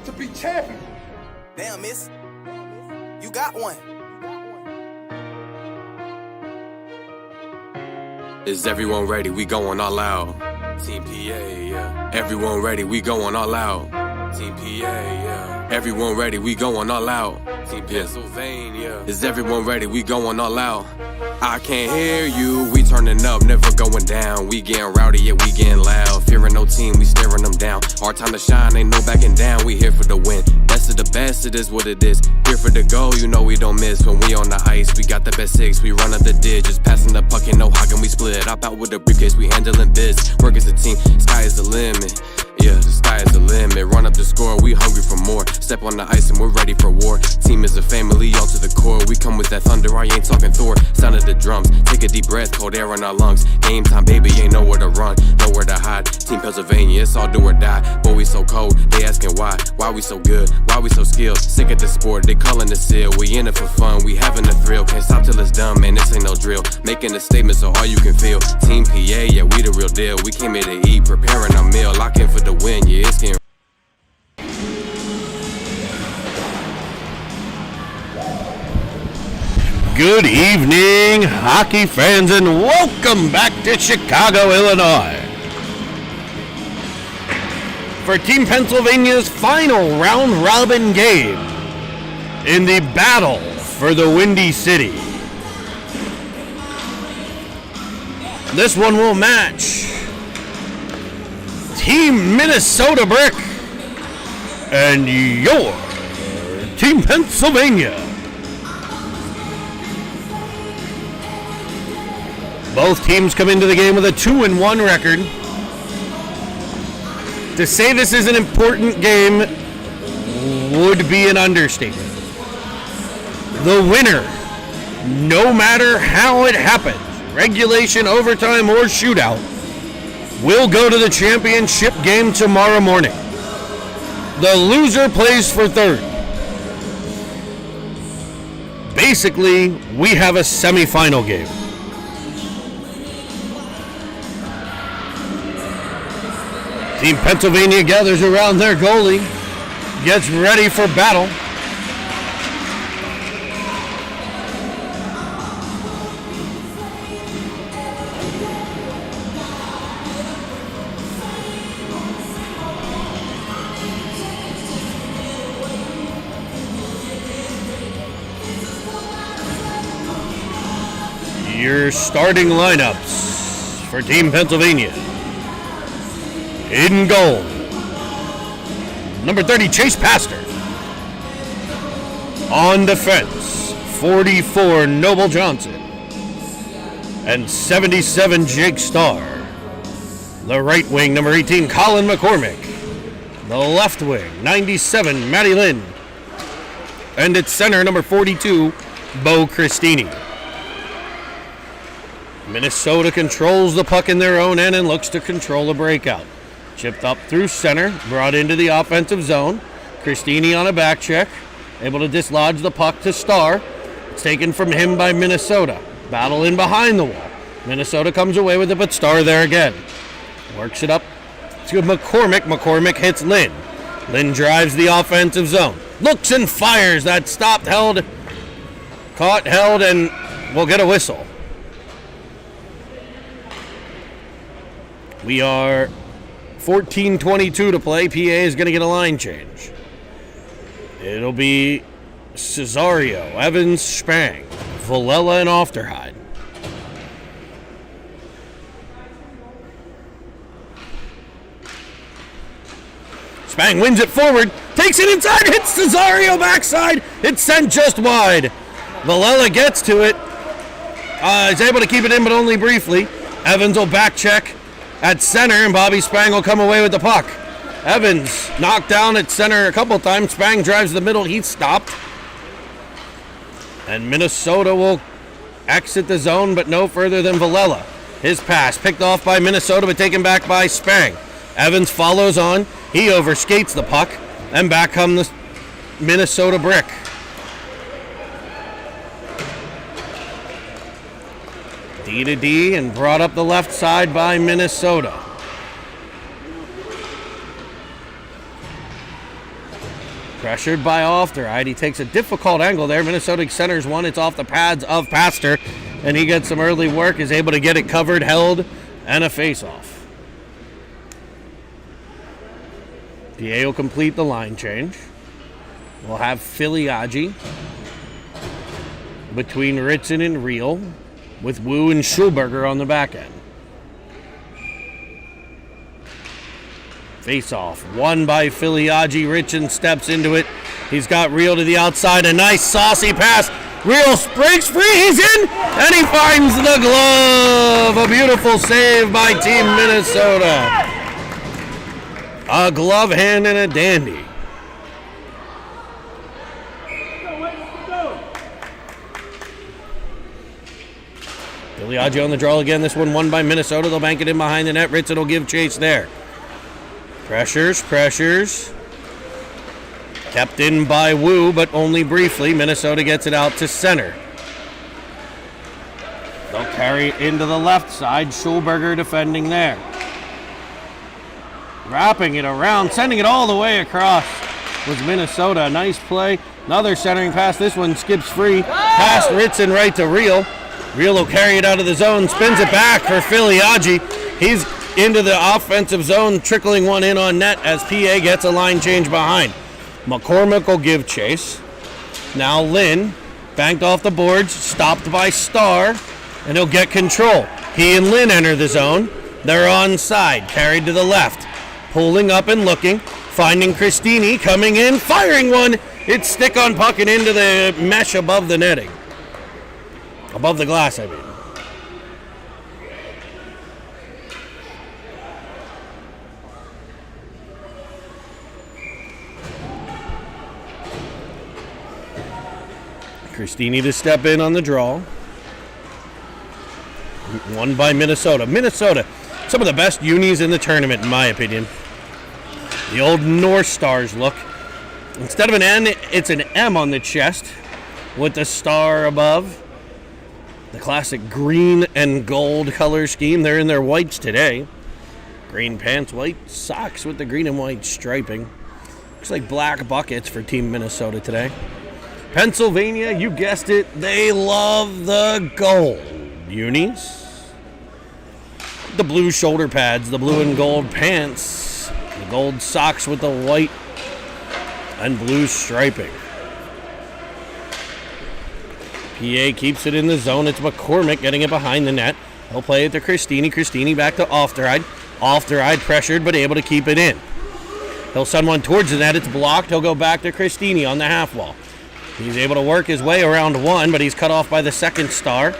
to be champion. Damn, miss. You got one. Is everyone ready? We going all out. Team PA, yeah. Everyone ready? We going all out. Team PA, yeah. Everyone ready? We going all out. Team Pennsylvania. Is everyone ready? We going all out. I can't hear you. We turning up, never going down. We getting rowdy, yeah, we getting loud. Fearing no team, we staring them down. Our time to shine, ain't no backing down. We here for the win. Best of the best, it is what it is. Here for the goal, you know we don't miss. When we on the ice, we got the best six. We run up the digits, passing the puck and no hogging. We split up out with the briefcase. We handling biz. Work as a team, sky is the limit. Yeah, the sky is the limit. Run up the score, we hungry for more. Step on the ice and we're ready for war. Team is a family, all to the core. We come with that thunder, I ain't talking Thor. Sound of the drums, take a deep breath, cold air in our lungs. Game time, baby, ain't nowhere to run, nowhere to hide. Team Pennsylvania, it's all do or die. Boy, we so cold, they asking why we so good, why we so skilled. Sick at the sport, they calling the seal. We in it for fun, we having a thrill. Can't stop till it's done, man, this ain't no drill. Making a statement so all you can feel. Team PA, yeah, we the real deal. We came here to eat, preparing our meal. Lock in for the win, yeah, it's getting. Good evening, hockey fans, and welcome back to Chicago, Illinois, for Team Pennsylvania's final round-robin game in the battle for the Windy City. This one will match Team Minnesota Brick and your Team Pennsylvania. Both teams come into the game with a 2-1 record. To say this is an important game would be an understatement. The winner, no matter how it happens, regulation, overtime, or shootout, will go to the championship game tomorrow morning. The loser plays for third. Basically, we have a semifinal game. Team Pennsylvania gathers around their goalie, gets ready for battle. Your starting lineups for Team Pennsylvania. In goal, number 30, Chase Pastor. On defense, 44, Noble Johnson. And 77, Jake Starr. The right wing, number 18, Colin McCormick. The left wing, 97, Matty Lynn. And at center, number 42, Bo Christini. Minnesota controls the puck in their own end and looks to control a breakout. Chipped up through center, brought into the offensive zone. Christini on a back check, able to dislodge the puck to Starr. It's taken from him by Minnesota. Battle in behind the wall. Minnesota comes away with it, but Starr there again. Works it up to McCormick. McCormick hits Lynn. Lynn drives the offensive zone. Looks and fires. That stopped, held, caught, held, and we'll get a whistle. We are 14:22 to play. PA is going to get a line change. It'll be Cesario, Evans, Spang, Villela, and Ofterhide. Spang wins it forward, takes it inside, hits Cesario backside. It's sent just wide. Villela gets to it. Is able to keep it in, but only briefly. Evans will back check at center, and Bobby Spang will come away with the puck. Evans knocked down at center a couple times. Spang drives the middle. He's stopped. And Minnesota will exit the zone, but no further than Villela. His pass picked off by Minnesota, but taken back by Spang. Evans follows on. He overskates the puck, and back come the Minnesota Brick. D to D, and brought up the left side by Minnesota. Pressured by Ofteride. He takes a difficult angle there. Minnesota centers one. It's off the pads of Pastor. And he gets some early work, is able to get it covered, held, and a face-off. PA will complete the line change. We'll have Filiaggi between Ritson and Reel, with Wu and Schulberger on the back end. Face-off, won by Filiaggi. Ritson steps into it. He's got Reel to the outside. A nice saucy pass. Reel breaks free. He's in, and he finds the glove. A beautiful save by Team Minnesota. A glove hand and a dandy. Filiaggi on the draw again. This one won by Minnesota. They'll bank it in behind the net. Ritson will give chase there. Pressures. Kept in by Wu, but only briefly. Minnesota gets it out to center. They'll carry it into the left side. Schulberger defending there. Wrapping it around, sending it all the way across was Minnesota. Nice play. Another centering pass. This one skips free. Past Ritson right to Reel. Reel will carry it out of the zone. Spins it back for Filiaggi. He's into the offensive zone, trickling one in on net as PA gets a line change behind. McCormick will give chase. Now Lynn, banked off the boards, stopped by Starr, and he'll get control. He and Lynn enter the zone. They're onside, carried to the left. Pulling up and looking, finding Christini, coming in, firing one. It's stick on puck and into the mesh above the netting. Above the glass, I mean. Christini to step in on the draw. Won by Minnesota. Minnesota, some of the best unis in the tournament, in my opinion. The old North Stars look. Instead of an N, it's an M on the chest with the star above. The classic green and gold color scheme. They're in their whites today. Green pants, white socks with the green and white striping. Looks like black buckets for Team Minnesota today. Pennsylvania, you guessed it, they love the gold unis. The blue shoulder pads, the blue and gold pants, the gold socks with the white and blue striping. PA keeps it in the zone. It's McCormick getting it behind the net. He'll play it to Christini. Christini back to Ofteride. Ofteride pressured but able to keep it in. He'll send one towards the net. It's blocked. He'll go back to Christini on the half wall. He's able to work his way around one, but he's cut off by the second star.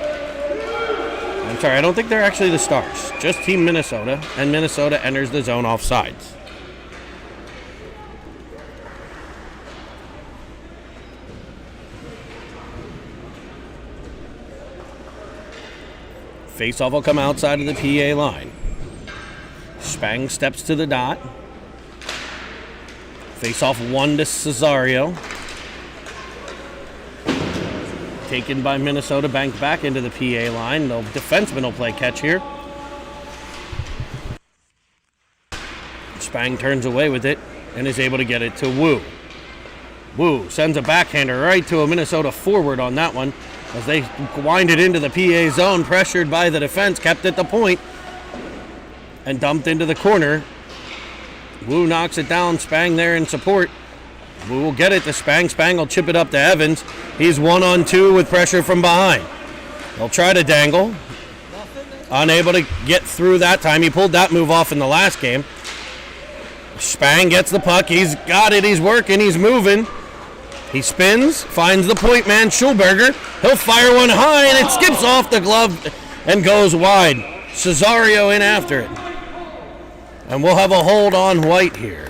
I'm sorry, I don't think they're actually the Stars. Just Team Minnesota, and Minnesota enters the zone off sides. Faceoff will come outside of the PA line. Spang steps to the dot. Faceoff one to Cesario. Taken by Minnesota, banked back into the PA line. The defenseman will play catch here. Spang turns away with it and is able to get it to Wu. Wu sends a backhander right to a Minnesota forward on that one as they wind it into the PA zone, pressured by the defense, kept at the point and dumped into the corner. Wu knocks it down. Spang there in support. Wu will get it to Spang. Spang will chip it up to Evans. He's 1-on-2 with pressure from behind. They'll try to dangle. Unable to get through that time. He pulled that move off in the last game. Spang gets the puck. He's got it. He's working. He's moving. He spins. Finds the point man, Schulberger. He'll fire one high, and it skips off the glove and goes wide. Cesario in after it. And we'll have a hold on White here.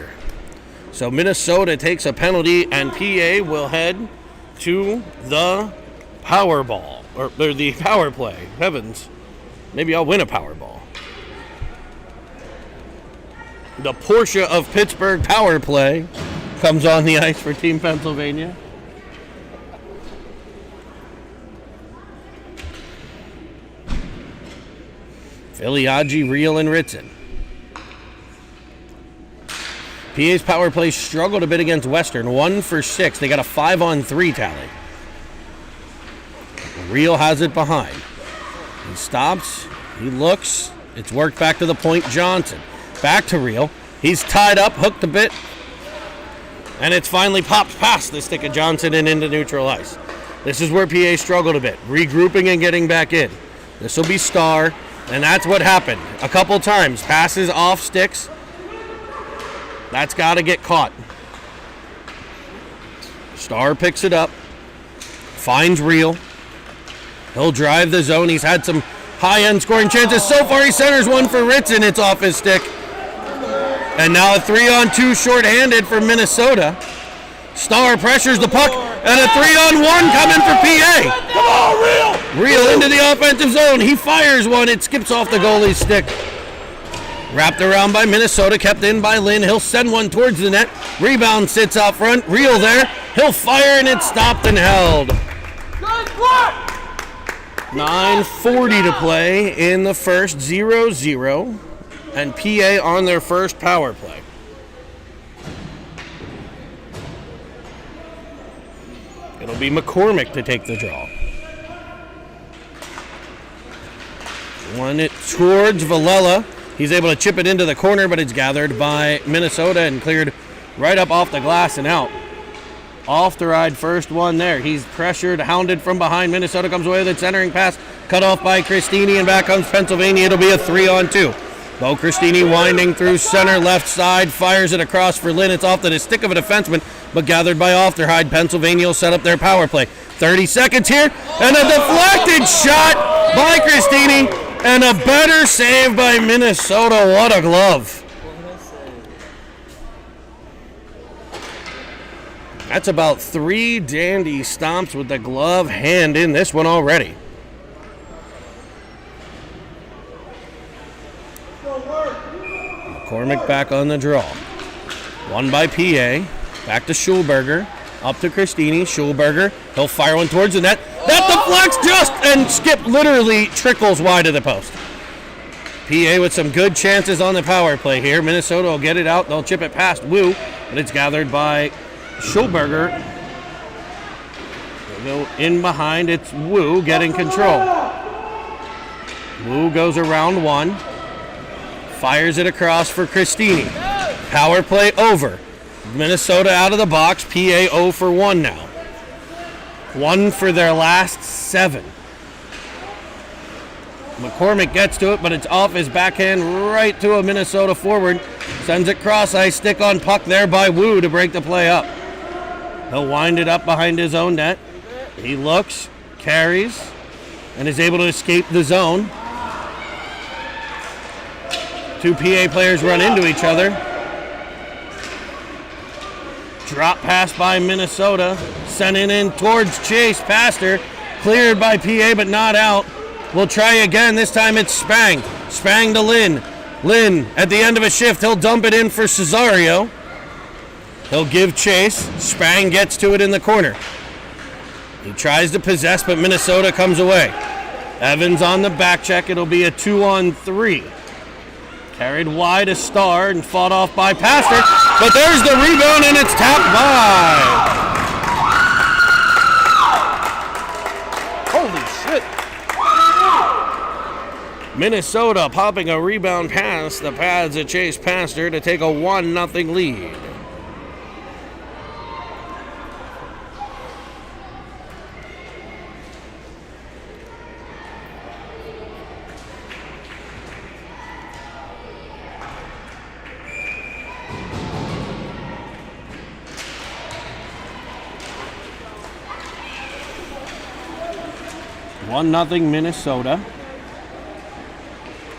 So Minnesota takes a penalty, and PA will head to the power ball, or the power play. Heavens, maybe I'll win a power ball. The Porsche of Pittsburgh power play comes on the ice for Team Pennsylvania. Filiaggi, Reel, and Ritson. PA's power play struggled a bit against Western. 1 for 6. They got a 5-on-3 tally. Real has it behind. He stops. He looks. It's worked back to the point. Johnson. Back to Real. He's tied up, hooked a bit. And it's finally popped past the stick of Johnson and into neutral ice. This is where PA struggled a bit. Regrouping and getting back in. This will be Star. And that's what happened. A couple times. Passes off sticks. That's got to get caught. Star picks it up. Finds Real. He'll drive the zone. He's had some high-end scoring chances. So far, he centers one for Ritson. It's off his stick. And now a 3-on-2 shorthanded for Minnesota. Star pressures the puck. And a 3-on-1 coming for PA. Come on, Real! Real into the offensive zone. He fires one. It skips off the goalie's stick. Wrapped around by Minnesota, kept in by Lynn. He'll send one towards the net. Rebound sits out front. Real there. He'll fire and it's stopped and held. 9:40 to play in the first, 0-0. And PA on their first power play. It'll be McCormick to take the draw. Won it towards Villela. He's able to chip it into the corner, but it's gathered by Minnesota and cleared right up off the glass and out. Off the ride, first one there. He's pressured, hounded from behind. Minnesota comes away with it, centering pass, cut off by Christini, and back comes Pennsylvania. It'll be a 3-on-2. Bo Christini winding through center, left side, fires it across for Lynn. It's off the stick of a defenseman, but gathered by Ofterhide. Pennsylvania will set up their power play. 30 seconds here, and a deflected shot by Christini, and a better save by Minnesota. What a glove. That's about 3 dandy stomps with the glove hand in this one already. McCormick back on the draw. Won by PA. Back to Schulberger. Up to Christini. Schulberger. He'll fire one towards the net. That deflects just and Skip literally trickles wide of the post. PA with some good chances on the power play here. Minnesota will get it out. They'll chip it past Wu, but it's gathered by Schulberger. They'll go in behind. It's Wu getting control. Wu goes around one. Fires it across for Christini. Power play over. Minnesota out of the box. PA 0 for 1 now. 1 for their last 7. McCormick gets to it, but it's off his backhand right to a Minnesota forward. Sends it cross ice, stick on puck there by Wu to break the play up. He'll wind it up behind his own net. He looks, carries, and is able to escape the zone. 2 PA players run into each other. Drop pass by Minnesota. Sent it in towards Chase Pastor. Cleared by PA, but not out. We'll try again. This time it's Spang. Spang to Lynn. Lynn, at the end of a shift, he'll dump it in for Cesario. He'll give chase. Spang gets to it in the corner. He tries to possess, but Minnesota comes away. Evans on the back check. It'll be a 2-on-3. Carried wide a Star and fought off by Pastor. But there's the rebound and it's tapped by. Holy shit. Minnesota popping a rebound past the pads of Chase Pastor to take a 1-0 lead. Nothing Minnesota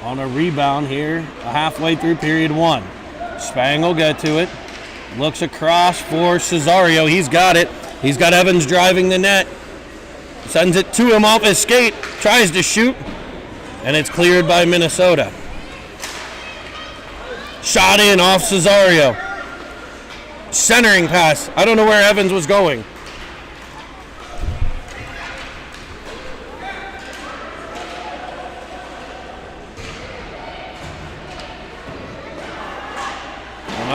on a rebound here halfway through period 1. Spang will get to it. Looks across for Cesario. He's got it. He's got Evans driving the net. Sends it to him off his skate. Tries to shoot. And it's cleared by Minnesota. Shot in off Cesario. Centering pass. I don't know where Evans was going.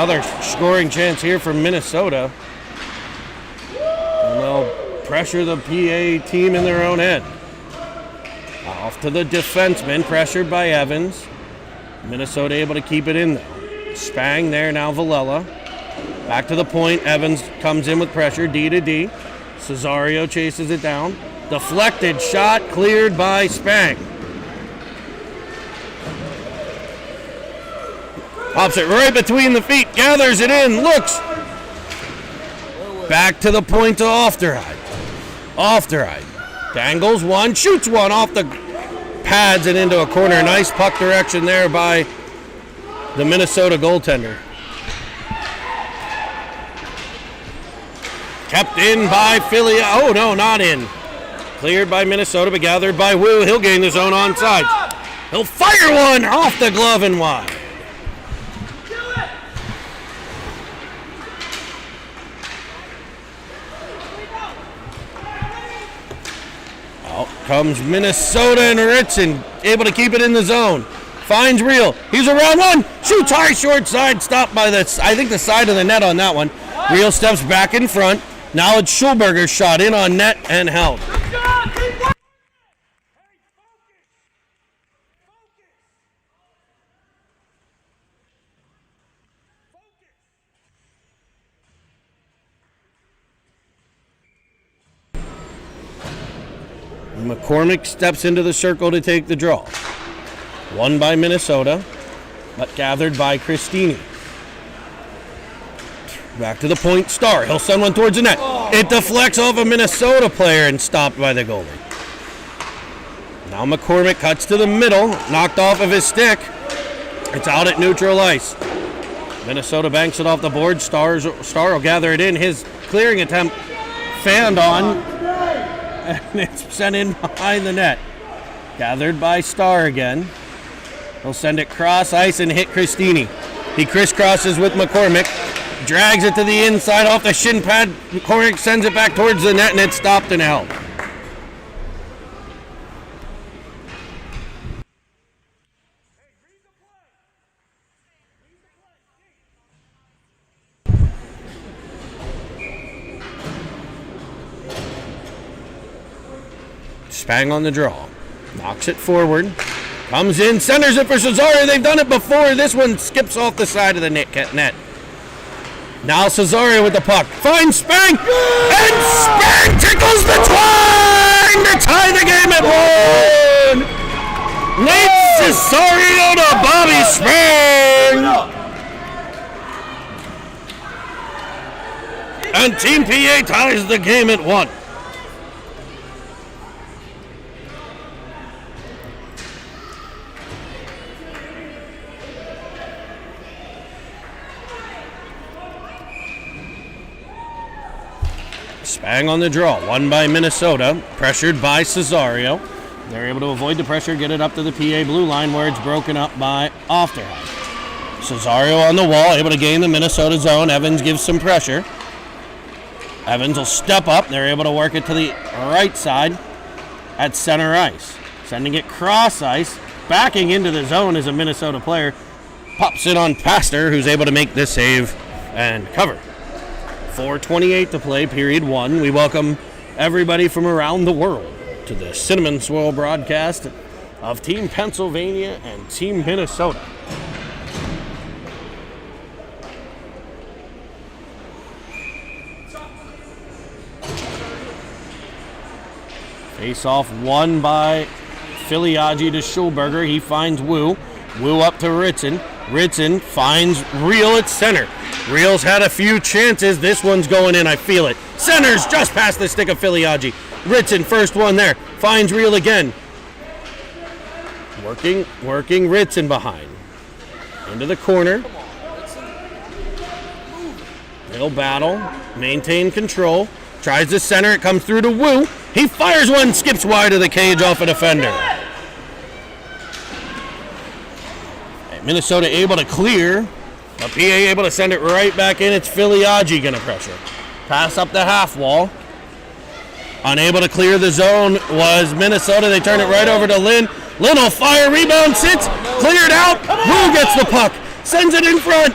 Another scoring chance here for Minnesota. And they'll pressure the PA team in their own end. Off to the defenseman, pressured by Evans. Minnesota able to keep it in though. Spang there, now Villela. Back to the point, Evans comes in with pressure, D to D. Cesario chases it down. Deflected shot, cleared by Spang. Pops it right between the feet, gathers it in, looks. Back to the point to Ofterheide. Ofterheide dangles one, shoots one off the pads and into a corner. Nice puck direction there by the Minnesota goaltender. Kept in by Philly. Oh, no, not in. Cleared by Minnesota, but gathered by Wu. He'll gain the zone onside. He'll fire one off the glove and wide. Out comes Minnesota and Ritson, able to keep it in the zone. Finds Real. He's around one. Shoots high, short side. Stopped by the side of the net on that one. Real steps back in front. Now it's Schulberger's shot in on net and held. McCormick steps into the circle to take the draw. Won by Minnesota, but gathered by Cristini. Back to the point, Star. He'll send one towards the net. It deflects off a Minnesota player and stopped by the goalie. Now McCormick cuts to the middle, knocked off of his stick. It's out at neutral ice. Minnesota banks it off the board. Star will gather it in. His clearing attempt fanned on, and it's sent in behind the net. Gathered by Star again. He'll send it cross ice and hit Cristini. He crisscrosses with McCormick. Drags it to the inside off the shin pad. McCormick sends it back towards the net and it's stopped and held. Spang on the draw. Knocks it forward. Comes in, centers it for Cesario. They've done it before. This one skips off the side of the net. Now Cesario with the puck. Finds Spang. And Spang tickles the twine to tie the game at one. Nate Cesario to Bobby Spang. And Team PA ties the game at one. Spang on the draw, won by Minnesota, pressured by Cesario. They're able to avoid the pressure, get it up to the PA blue line where it's broken up by Ofterheide. Cesario on the wall, able to gain the Minnesota zone. Evans gives some pressure. Evans will step up. They're able to work it to the right side at center ice. Sending it cross ice. Backing into the zone is a Minnesota player. Pops it on Pastor, who's able to make this save and cover. 4:28 to play, period one. We welcome everybody from around the world to the Cinnamon Swirl broadcast of Team Pennsylvania and Team Minnesota. Face-off won by Filiaggi to Schulberger. He finds Wu. Wu up to Ritson. Ritson finds Real at center. Real's had a few chances. This one's going in. I feel it. Centers just past the stick of Filiaggi. Ritson, first one there. Finds Real again. Working Ritson behind. Into the corner. They'll battle. Maintain control. Tries to center. It comes through to Wu. He fires one. Skips wide of the cage off a defender. Minnesota able to clear. The PA able to send it right back in. It's Filiaggi going to pressure. Pass up the half wall. Unable to clear the zone was Minnesota. They turn it right over to Lynn. Lynn will fire, rebound, sits, cleared out. Wu gets the puck, sends it in front.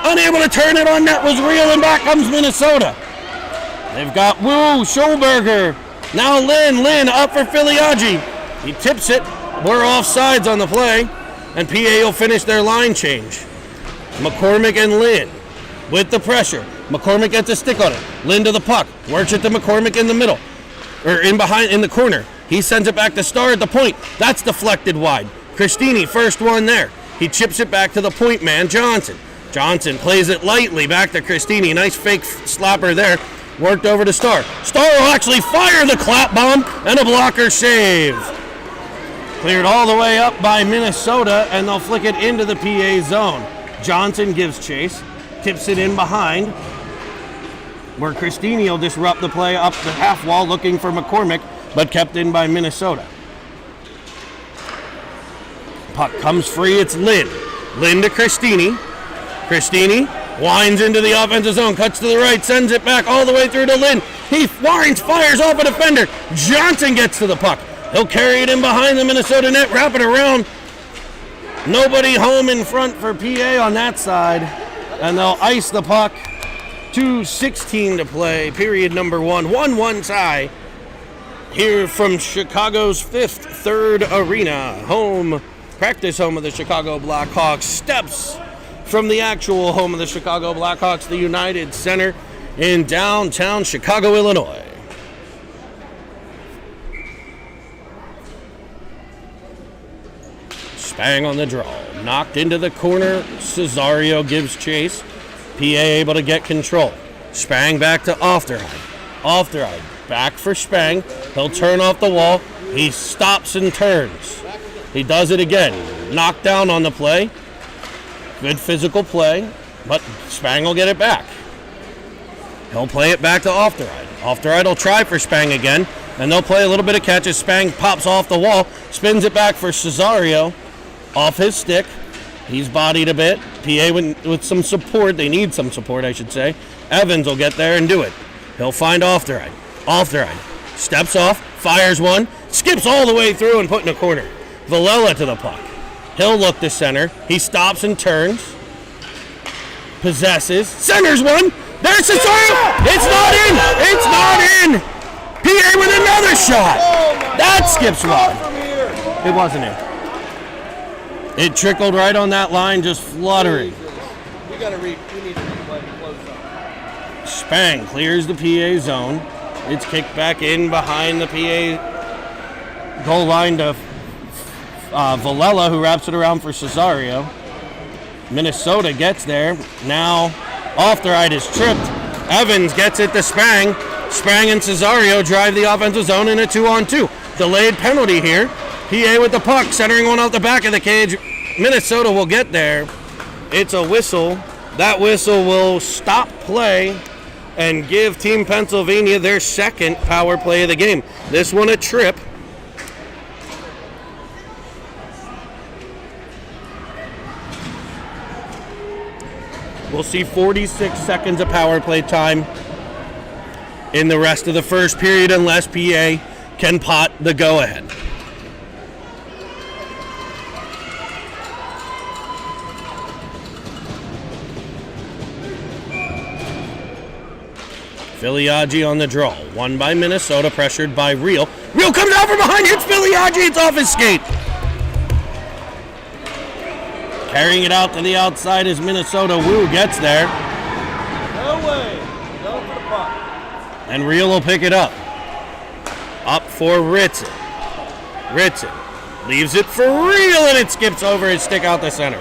Unable to turn it on net was Real, and back comes Minnesota. They've got Wu, Schulberger. Now Lynn up for Filiaggi. He tips it. We're offsides on the play. And PA will finish their line change. McCormick and Lynn with the pressure. McCormick gets a stick on it. Lynn to the puck. Works it to McCormick in the middle. Or in the corner. He sends it back to Starr at the point. That's deflected wide. Cristini, first one there. He chips it back to the point man, Johnson. Johnson plays it lightly back to Cristini. Nice fake slapper there. Worked over to Starr. Starr will actually fire the clap bomb and a blocker save. Cleared all the way up by Minnesota, and they'll flick it into the PA zone. Johnson gives chase, tips it in behind, where Cristini will disrupt the play up the half wall looking for McCormick, but kept in by Minnesota. Puck comes free, it's Lynn. Lynn to Cristini. Cristini winds into the offensive zone, cuts to the right, sends it back all the way through to Lynn. He fires off a defender. Johnson gets to the puck. He'll carry it in behind the Minnesota net, wrap it around. Nobody home in front for PA on that side, and they'll ice the puck. 2:16 to play, period number 1. 1-1 tie here from Chicago's third arena. Practice home of the Chicago Blackhawks. Steps from the actual home of the Chicago Blackhawks, the United Center in downtown Chicago, Illinois. Spang on the draw. Knocked into the corner. Cesario gives chase. PA able to get control. Spang back to Ofterheim. Ofterheim back for Spang. He'll turn off the wall. He stops and turns. He does it again. Knocked down on the play. Good physical play, but Spang will get it back. He'll play it back to Ofterheim. Ofterheim will try for Spang again, and they'll play a little bit of catch as Spang pops off the wall, spins it back for Cesario. Off his stick. He's bodied a bit. PA with some support. They need some support, I should say. Evans will get there and do it. He'll find Ofterheim. Ofterheim steps off, fires one, skips all the way through and put in a corner. Villela to the puck. He'll look to center. He stops and turns. Possesses. Centers one. There's Cesario. It's not in. It's not in. PA with another shot. That skips one. It wasn't in. It trickled right on that line, just fluttering. We need to replay close up. Spang clears the PA zone. It's kicked back in behind the PA goal line to Villela, who wraps it around for Cesario. Minnesota gets there. Now Ofterheim is tripped. Evans gets it to Spang. Spang and Cesario drive the offensive zone in a 2-on-2. Delayed penalty here. PA with the puck, centering one out the back of the cage. Minnesota will get there. It's a whistle. That whistle will stop play and give Team Pennsylvania their second power play of the game. This one a trip. We'll see 46 seconds of power play time in the rest of the first period unless PA can pot the go-ahead. Filiaggi on the draw. Won by Minnesota, pressured by Real. Real comes out from behind, hits Filiaggi, it's off his skate. Carrying it out to the outside as Minnesota. Wu gets there. No way. Go for the puck. And Real will pick it up. Up for Ritson. Ritson leaves it for Real, and it skips over his stick out the center.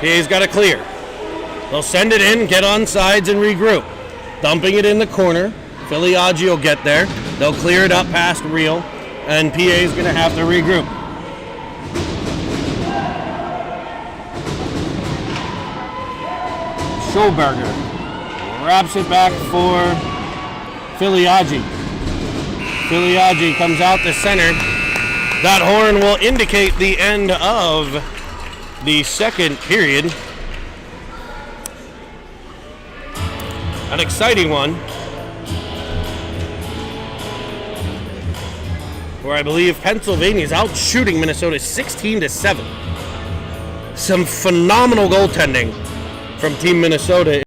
He's got to clear. They'll send it in, get on sides, and regroup. Dumping it in the corner. Filiaggi will get there. They'll clear it up past Real, and PA's going to have to regroup. Schulberger wraps it back for Filiaggi. Filiaggi comes out the center. That horn will indicate the end of the second period. An exciting one, where I believe Pennsylvania is out shooting Minnesota 16-7. Some phenomenal goaltending from Team Minnesota.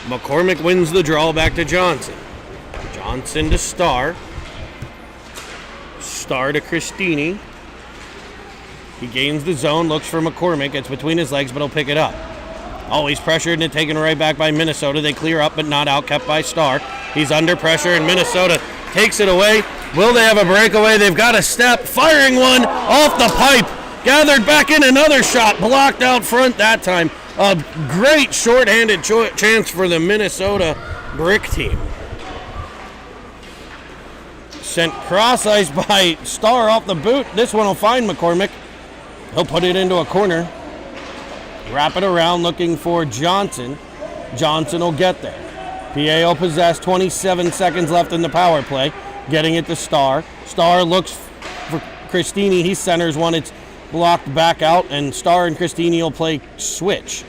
McCormick wins the draw back to Johnson. Johnson to Starr. Starr to Cristini. He gains the zone, looks for McCormick. It's between his legs, but he'll pick it up. Always pressured and taken right back by Minnesota. They clear up, but not out, kept by Starr. He's under pressure, and Minnesota takes it away. Will they have a breakaway? They've got a step. Firing one off the pipe. Gathered back in, another shot. Blocked out front that time. A great shorthanded chance for the Minnesota Brick team. Sent cross ice by Starr off the boot. This one will find McCormick. He'll put it into a corner. Wrap it around looking for Johnson. Johnson will get there. PA will possess. 27 seconds left in the power play. Getting it to Starr. Starr looks for Cristini. He centers one. It's blocked back out, and Starr and Cristini will play switch.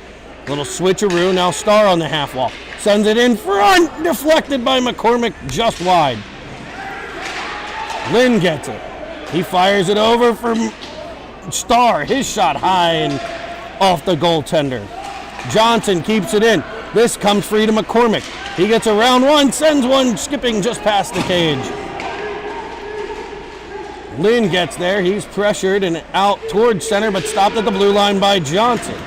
Little switcheroo. Now Starr on the half wall. Sends it in front. Deflected by McCormick just wide. Lynn gets it. He fires it over for Starr. His shot high and off the goaltender. Johnson keeps it in. This comes free to McCormick. He gets around one, sends one skipping just past the cage. Lynn gets there. He's pressured and out towards center, but stopped at the blue line by Johnson.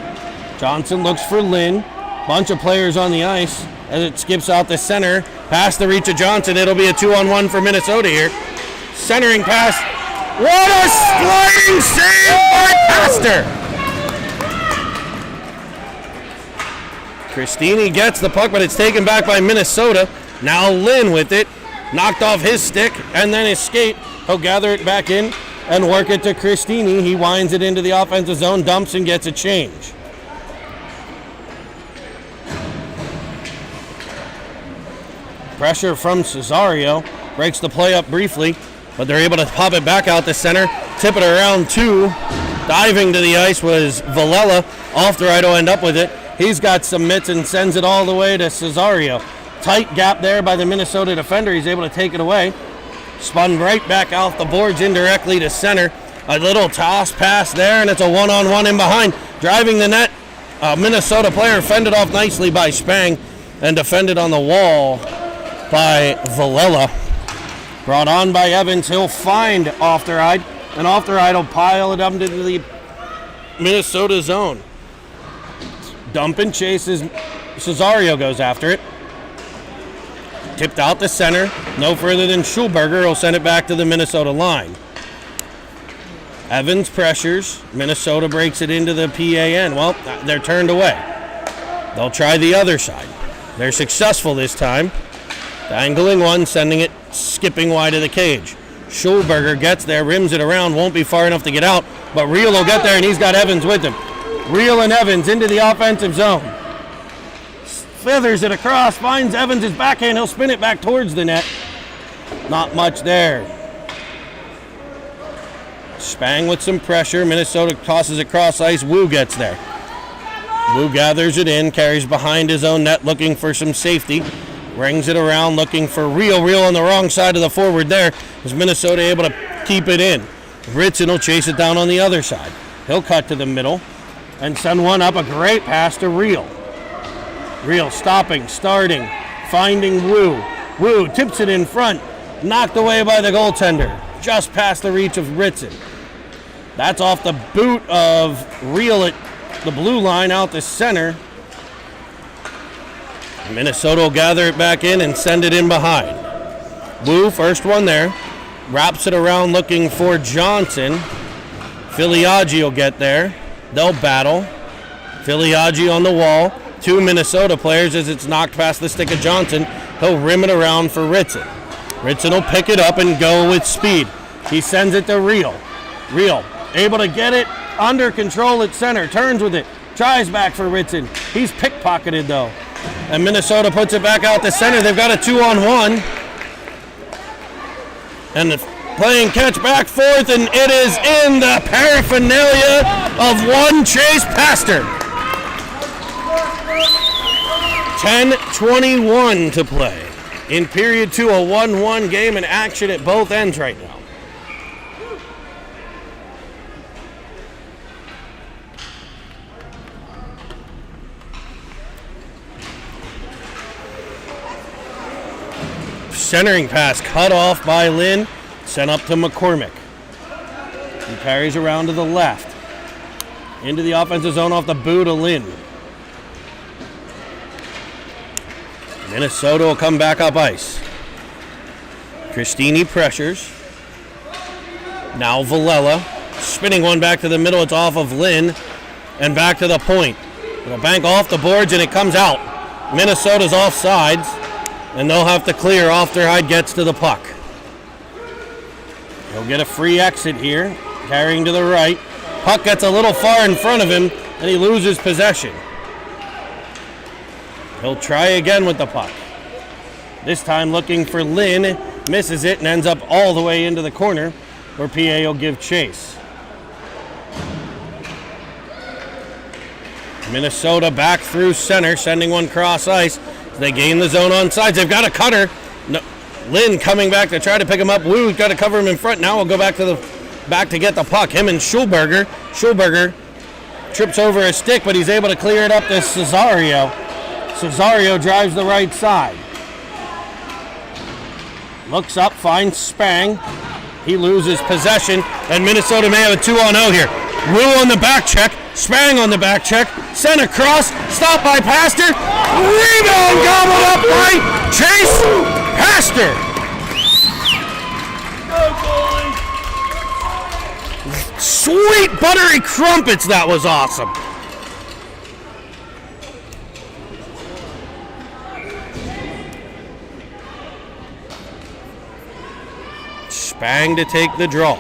Johnson looks for Lynn. Bunch of players on the ice as it skips out the center. Past the reach of Johnson. It'll be a 2-on-1 for Minnesota here. Centering pass. What a sliding save by Pastor! Cristini gets the puck, but it's taken back by Minnesota. Now Lynn with it. Knocked off his stick and then his skate. He'll gather it back in and work it to Cristini. He winds it into the offensive zone, dumps and gets a change. Pressure from Cesario. Breaks the play up briefly, but they're able to pop it back out the center. Tip it around two. Diving to the ice was Villela. Off the right will end up with it. He's got some mitts and sends it all the way to Cesario. Tight gap there by the Minnesota defender. He's able to take it away. Spun right back off the boards indirectly to center. A little toss pass there, and it's a one-on-one in behind. Driving the net, a Minnesota player fended off nicely by Spang and defended on the wall by Villela. Brought on by Evans. He'll find Ofteride, and Ofteride will pile it up into the Minnesota zone. Dump and chases. Cesario goes after it. Tipped out the center. No further than Schulberger. He'll send it back to the Minnesota line. Evans pressures. Minnesota breaks it into the PAN. Well, they're turned away. They'll try the other side. They're successful this time. Angling one, sending it skipping wide of the cage. Schulberger gets there, rims it around, won't be far enough to get out, but Reel will get there, and he's got Evans with him. Reel and Evans into the offensive zone. Feathers it across, finds Evans' backhand. He'll spin it back towards the net. Not much there. Spang with some pressure. Minnesota tosses it cross ice. Wu gets there. Wu gathers it in, carries behind his own net looking for some safety. Rings it around looking for Real. Real on the wrong side of the forward there. Is Minnesota able to keep it in? Ritson will chase it down on the other side. He'll cut to the middle and send one up. A great pass to Real. Real stopping, starting, finding Wu. Wu tips it in front. Knocked away by the goaltender. Just past the reach of Ritson. That's off the boot of Real at the blue line out the center. Minnesota will gather it back in and send it in behind. Wu, first one there. Wraps it around looking for Johnson. Filiaggi will get there. They'll battle. Filiaggi on the wall. 2 Minnesota players as it's knocked past the stick of Johnson. He'll rim it around for Ritson. Ritson will pick it up and go with speed. He sends it to Real. Real able to get it under control at center. Turns with it. Tries back for Ritson. He's pickpocketed though. And Minnesota puts it back out to center. They've got a 2-on-1. And playing catch back forth, and it is in the paraphernalia of one Chase Pastor. 10:21 to play. In period 2, a 1-1 game in action at both ends right now. Centering pass cut off by Lynn, sent up to McCormick. He carries around to the left. Into the offensive zone off the boot of Lynn. Minnesota will come back up ice. Cristini pressures. Now Villela. Spinning one back to the middle. It's off of Lynn. And back to the point. It'll bank off the boards and it comes out. Minnesota's offsides. And they'll have to clear after Hyde gets to the puck. He'll get a free exit here. Carrying to the right. Puck gets a little far in front of him. And he loses possession. He'll try again with the puck. This time looking for Lynn. Misses it and ends up all the way into the corner where PA will give chase. Minnesota back through center, sending one cross ice. They gain the zone on sides. They've got a cutter. No, Lynn coming back to try to pick him up. Wu's got to cover him in front. Now we'll go back to get the puck. Him and Schulberger. Schulberger trips over a stick, but he's able to clear it up to Cesario. Cesario drives the right side. Looks up, finds Spang. He loses possession, and Minnesota may have a 2-on-0 here. Wu on the back check. Spang on the back check. Sent across. Stopped by Pastor. Rebound gobbled up by Chase Pastor. Sweet buttery crumpets. That was awesome. Spang to take the draw.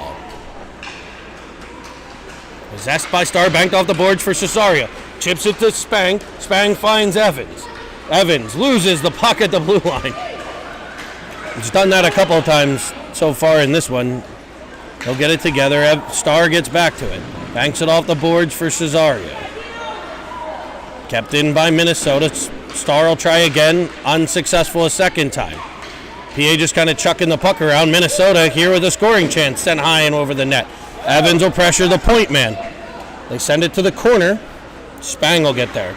Possessed by Star, banked off the boards for Cesario. Chips it to Spang. Spang finds Evans. Evans loses the puck at the blue line. He's done that a couple of times so far in this one. He'll get it together. Star gets back to it. Banks it off the boards for Cesario. Kept in by Minnesota. Star will try again. Unsuccessful a second time. PA just kind of chucking the puck around. Minnesota here with a scoring chance. Sent high and over the net. Evans will pressure the point man. They send it to the corner. Spang will get there.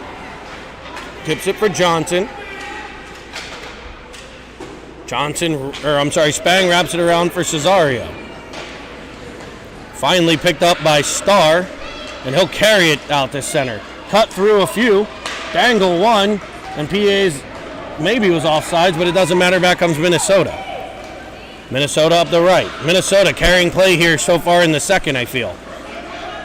Tips it for Johnson. Spang wraps it around for Cesario. Finally picked up by Star, and he'll carry it out to center. Cut through a few, dangle one, and PA's maybe was offsides, but it doesn't matter. Back comes Minnesota. Minnesota up the right. Minnesota carrying play here so far in the second, I feel.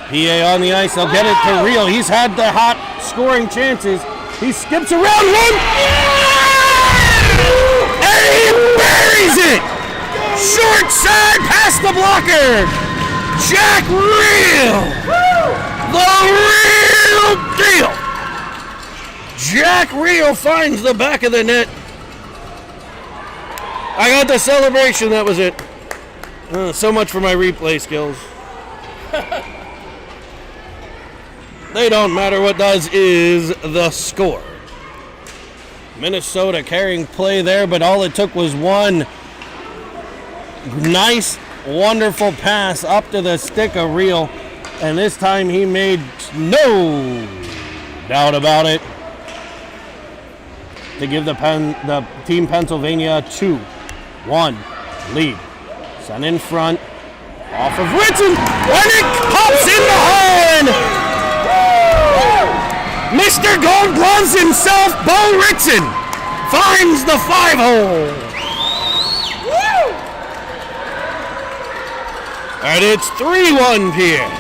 PA on the ice. They'll get it to Real. He's had the hot scoring chances. He skips around one. And he buries it. Short side past the blocker. Jack Real. The real deal. Jack Real finds the back of the net. I got the celebration. That was it. So much for my replay skills. They don't matter. What does is the score. Minnesota carrying play there, but all it took was one nice, wonderful pass up to the stick of Reel, and this time he made no doubt about it to give the team Pennsylvania 2-1 lead. Sent in front, off of Ritson, and it pops in the horn! Mr. Gold Gloves himself, Bo Ritson, finds the 5-hole. And it's 3-1 Pierre.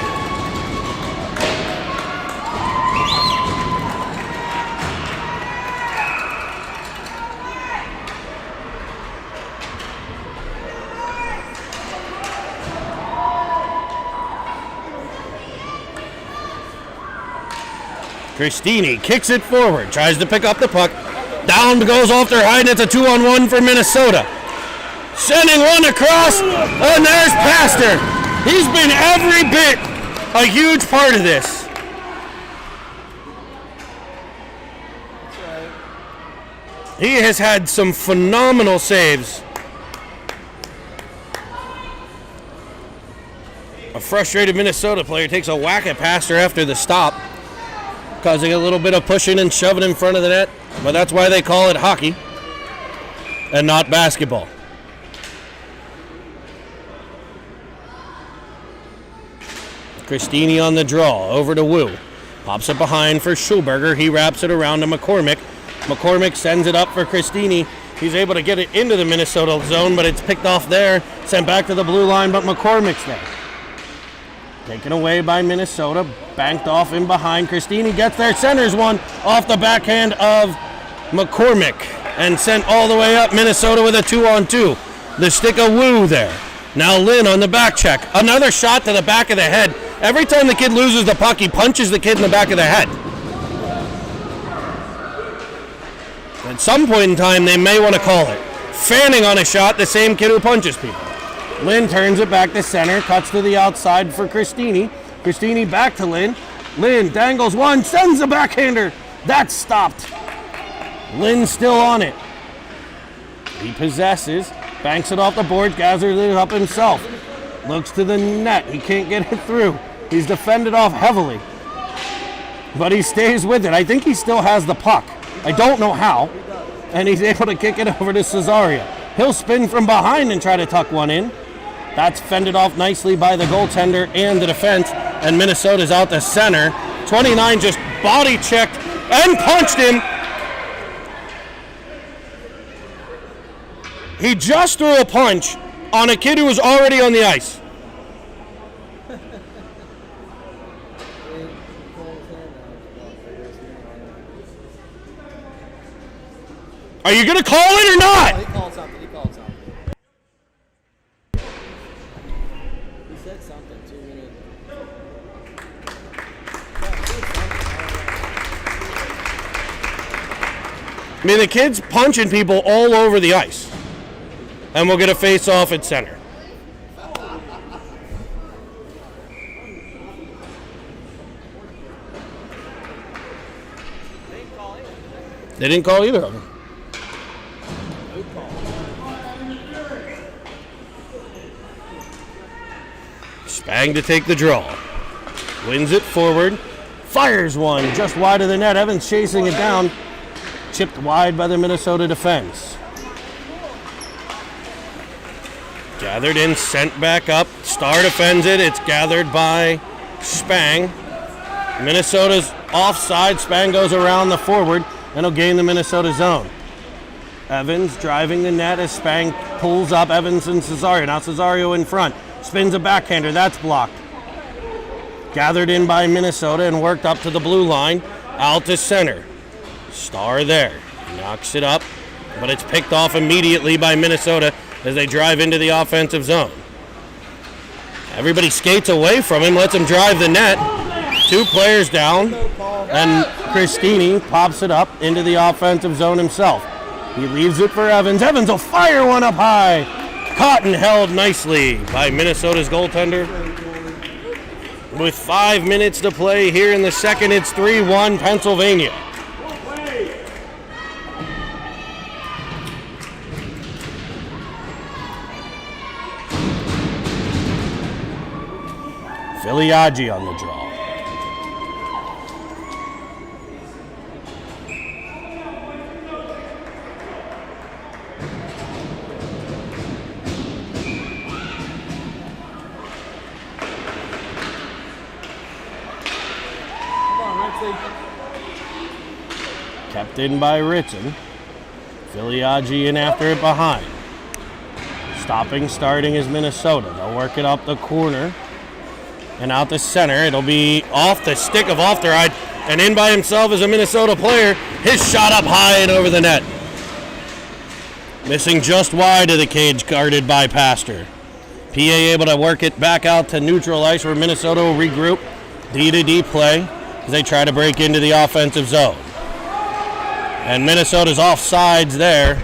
Christini kicks it forward, tries to pick up the puck. Down goes off their height, and it's a 2-on-1 for Minnesota. Sending one across, and there's Pastor. He's been every bit a huge part of this. He has had some phenomenal saves. A frustrated Minnesota player takes a whack at Pastor after the stop, causing a little bit of pushing and shoving in front of the net, but that's why they call it hockey and not basketball. Christini on the draw, over to Wu. Pops it behind for Schulberger. He wraps it around to McCormick. McCormick sends it up for Christini. He's able to get it into the Minnesota zone, but it's picked off there, sent back to the blue line, but McCormick's there. Taken away by Minnesota, banked off in behind. Christini gets there, centers one off the backhand of McCormick, and sent all the way up. Minnesota with a 2-on-2. The stick of Wu there. Now Lynn on the back check. Another shot to the back of the head. Every time the kid loses the puck, he punches the kid in the back of the head. At some point in time, they may want to call it fanning on a shot, the same kid who punches people. Lynn turns it back to center, cuts to the outside for Christini. Christini back to Lynn. Lynn dangles one, sends a backhander. That's stopped. Lynn still on it. He possesses, banks it off the board, gathers it up himself. Looks to the net. He can't get it through. He's defended off heavily, but he stays with it. I think he still has the puck. I don't know how, and he's able to kick it over to Cesario. He'll spin from behind and try to tuck one in. That's fended off nicely by the goaltender and the defense, and Minnesota's out the center. 29 just body checked and punched him. He just threw a punch on a kid who was already on the ice. Are you going to call it or not? He called something. He said something 2 minutes. I mean, the kid's punching people all over the ice. And we'll get a face-off at center. They didn't call either of them. Spang to take the draw. Wins it forward. Fires one just wide of the net. Evans chasing it down. Chipped wide by the Minnesota defense. Gathered in, sent back up. Star defends it. It's gathered by Spang. Minnesota's offside. Spang goes around the forward and will gain the Minnesota zone. Evans driving the net as Spang pulls up. Evans and Cesario. Now Cesario in front. Spins a backhander. That's blocked. Gathered in by Minnesota and worked up to the blue line. Out to center. Star there. Knocks it up, but it's picked off immediately by Minnesota as they drive into the offensive zone. Everybody skates away from him, lets him drive the net. 2 players down, and Christini pops it up into the offensive zone himself. He leaves it for Evans. Evans will fire one up high. Caught and held nicely by Minnesota's goaltender. With 5 minutes to play here in the second, it's 3-1 Pennsylvania. Filiaggi on the draw. Kept in by Ritson. Filiaggi in after it behind. Starting is Minnesota. They'll work it up the corner and out the center. It'll be off the stick of Ofteride, and in by himself is a Minnesota player. His shot up high and over the net. Missing just wide of the cage, guarded by Pastor. PA able to work it back out to neutral ice where Minnesota will regroup. D-to-D play as they try to break into the offensive zone. And Minnesota's offsides there.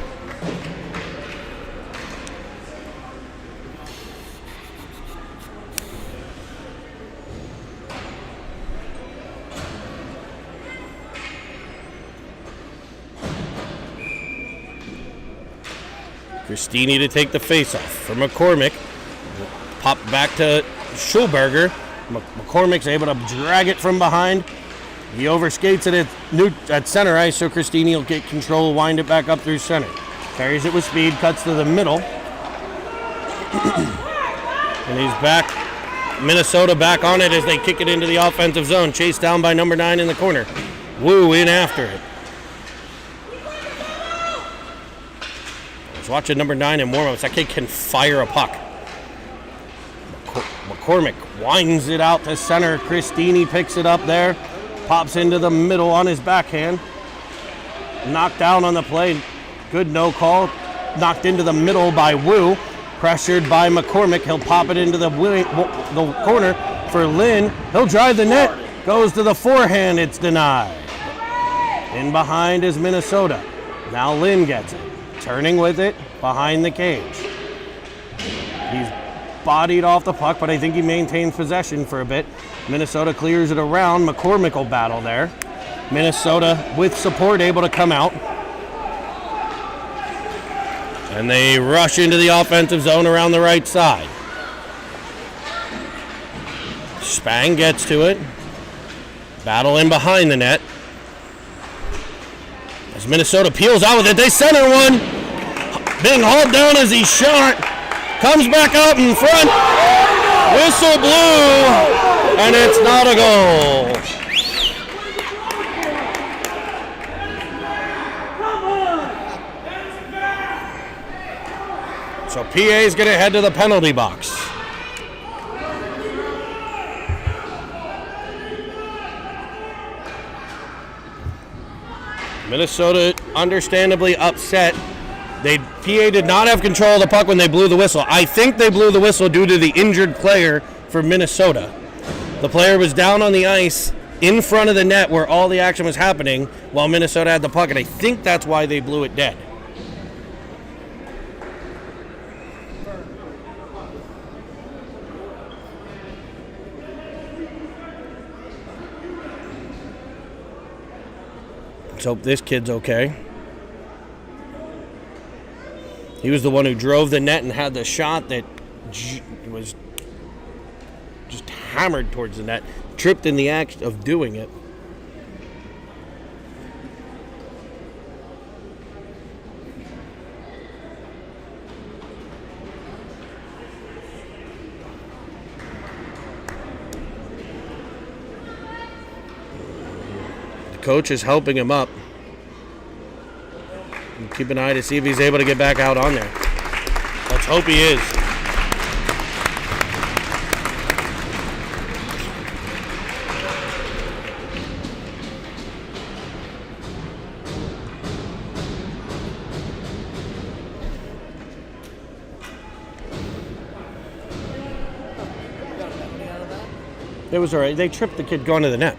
Christini to take the faceoff for McCormick. Pop back to Schulberger. McCormick's able to drag it from behind. He overskates it at center ice, so Christini will get control, wind it back up through center. Carries it with speed, cuts to the middle. And he's back. Minnesota back on it as they kick it into the offensive zone. Chased down by number 9 in the corner. Wu in after it. I was watching number 9 in warm-ups. That kid can fire a puck. McCormick winds it out to center. Christini picks it up there. Pops into the middle on his backhand. Knocked down on the play. Good no call. Knocked into the middle by Wu. Pressured by McCormick. He'll pop it into the corner for Lynn. He'll drive the net. Goes to the forehand. It's denied. In behind is Minnesota. Now Lynn gets it. Turning with it behind the cage. He's bodied off the puck, but I think he maintains possession for a bit. Minnesota clears it around. McCormick will battle there. Minnesota, with support, able to come out. And they rush into the offensive zone around the right side. Spang gets to it. Battle in behind the net. As Minnesota peels out with it, they center one. Being hauled down as he shot. Comes back out in front. Whistle blew. And it's not a goal. So PA's going to head to the penalty box. Minnesota understandably upset. PA did not have control of the puck when they blew the whistle. I think they blew the whistle due to the injured player for Minnesota. The player was down on the ice in front of the net where all the action was happening while Minnesota had the puck, and I think that's why they blew it dead. Let's hope this kid's okay. He was the one who drove the net and had the shot that was just hammered towards the net, tripped in the act of doing it. The coach is helping him up. Keep an eye to see if he's able to get back out on there. Let's hope he is. It was all right. They tripped the kid going to the net.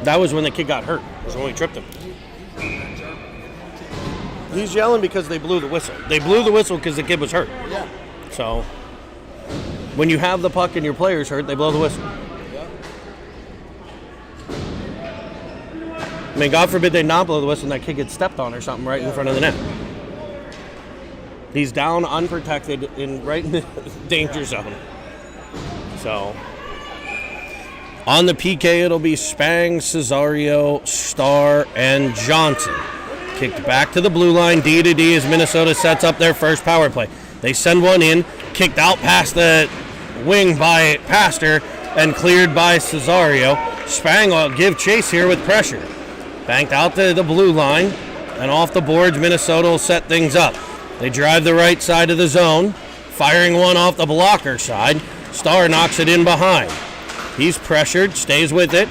That was when the kid got hurt. It was when we tripped him. He's yelling because they blew the whistle. They blew the whistle because the kid was hurt. Yeah. So When you have the puck and your player's hurt, they blow the whistle. I mean, God forbid they not blow the whistle and that kid gets stepped on or something right in front of the net. He's down unprotected right in the danger zone. So, on the PK, it'll be Spang, Cesario, Starr, and Johnson. Kicked back to the blue line, D-to-D, as Minnesota sets up their first power play. They send one in, kicked out past the wing by Pastor, and cleared by Cesario. Spang will give chase here with pressure. Banked out to the blue line, and off the boards, Minnesota will set things up. They drive the right side of the zone, firing one off the blocker side. Starr knocks it in behind. He's pressured, stays with it.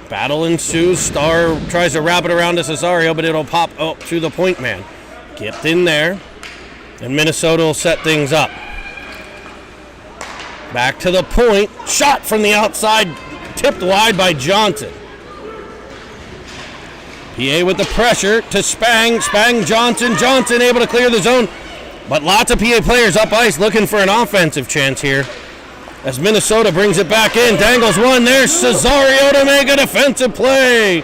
Battle ensues. Starr tries to wrap it around to Cesario, but it'll pop up to the point man. Gipped in there, and Minnesota will set things up. Back to the point. Shot from the outside, tipped wide by Johnson. PA with the pressure to Spang. Spang, Johnson. Johnson able to clear the zone. But lots of PA players up ice looking for an offensive chance here. As Minnesota brings it back in. Dangles one. There's Cesario to make a defensive play.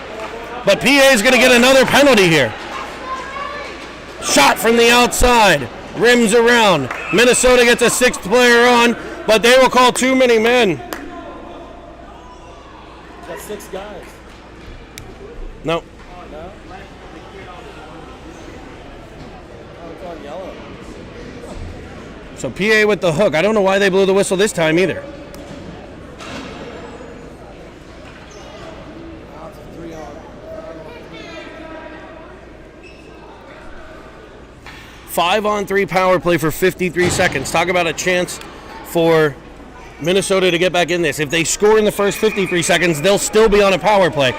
But PA is going to get another penalty here. Shot from the outside. Rims around. Minnesota gets a sixth player on, but they will call too many men. That's 6 guys. No. No? Oh, it's on yellow. So PA with the hook. I don't know why they blew the whistle this time either. Now it's a 3-on. 5-on-3 power play for 53 seconds. Talk about a chance for Minnesota to get back in this. If they score in the first 53 seconds, they'll still be on a power play.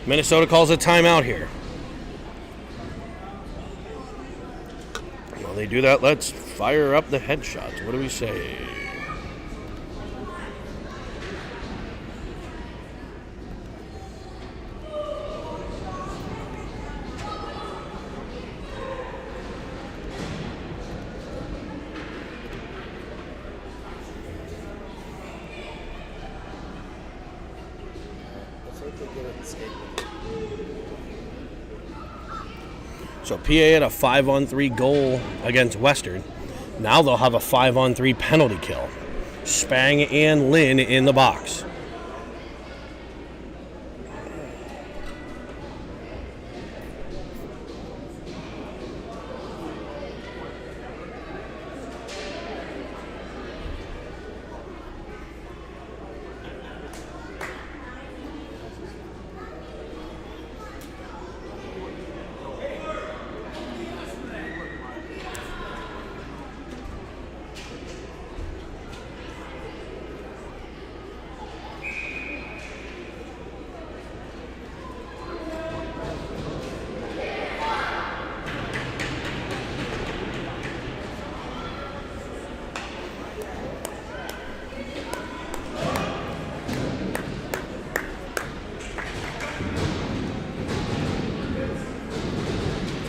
Minnesota calls a timeout here. While they do that, let's fire up the headshots. What do we say? Let's hope they get it escape. So PA had a 5-on-3 goal against Western. Now they'll have a 5-on-3 penalty kill. Spang and Lynn in the box.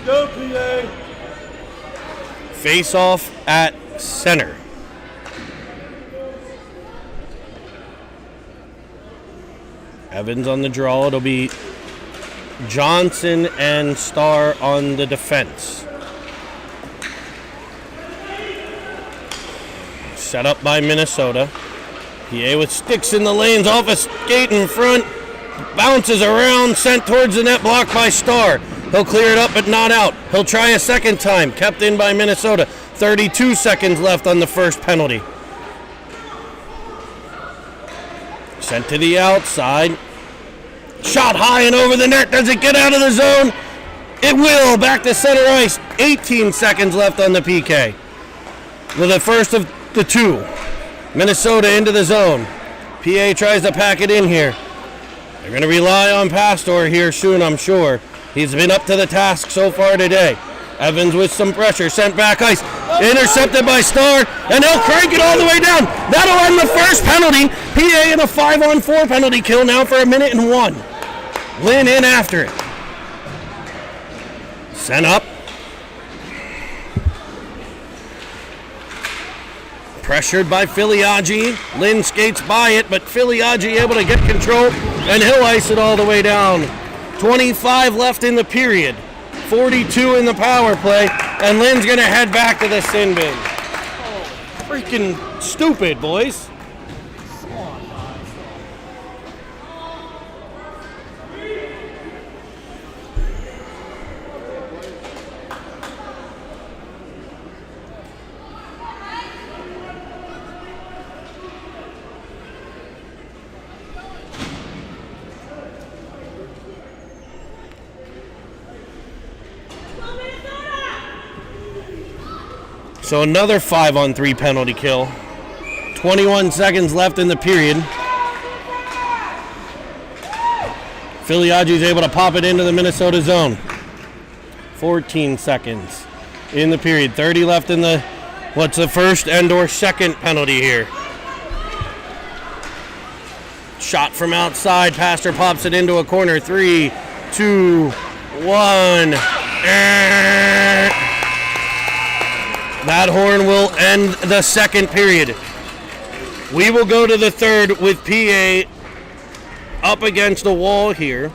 Go, PA! Face off at center. Evans on the draw. It'll be Johnson and Starr on the defense. Set up by Minnesota. PA with sticks in the lanes, off a skate in front. Bounces around, sent towards the net, blocked by Starr. He'll clear it up, but not out. He'll try a second time, kept in by Minnesota. 32 seconds left on the first penalty. Sent to the outside. Shot high and over the net. Does it get out of the zone? It will. Back to center ice. 18 seconds left on the PK. With the first of the two. Minnesota into the zone. PA tries to pack it in here. They're going to rely on Pastor here soon, I'm sure. He's been up to the task so far today. Evans with some pressure, sent back ice, intercepted by Starr, and they'll crank it all the way down. That'll end the first penalty. PA in a 5-on-4 penalty kill now for 1 minute and 1. Lynn in after it. Sent up. Pressured by Filiaggi. Lynn skates by it, but Filiaggi able to get control, and he'll ice it all the way down. 25 left in the period. 42 in the power play, and Lynn's going to head back to the sin bin. Freaking stupid, boys. So another 5-on-3 penalty kill. 21 seconds left in the period. Filiaggi's able to pop it into the Minnesota zone. 14 seconds in the period. 30 left in the, what's the first and or second penalty here. Shot from outside. Pastor pops it into a corner. 3, 2, 1. That horn will end the second period. We will go to the third with PA up against the wall here.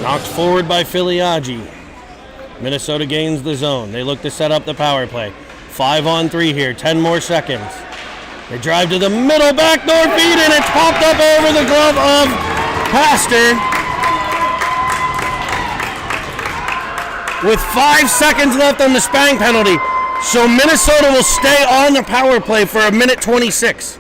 Knocked forward by Filiaggi. Minnesota gains the zone. They look to set up the power play. 5-on-3 here, 10 more seconds. They drive to the middle, backdoor feed, and it's popped up over the glove of Pastor. With 5 seconds left on the Spang penalty. So Minnesota will stay on the power play for a minute 26.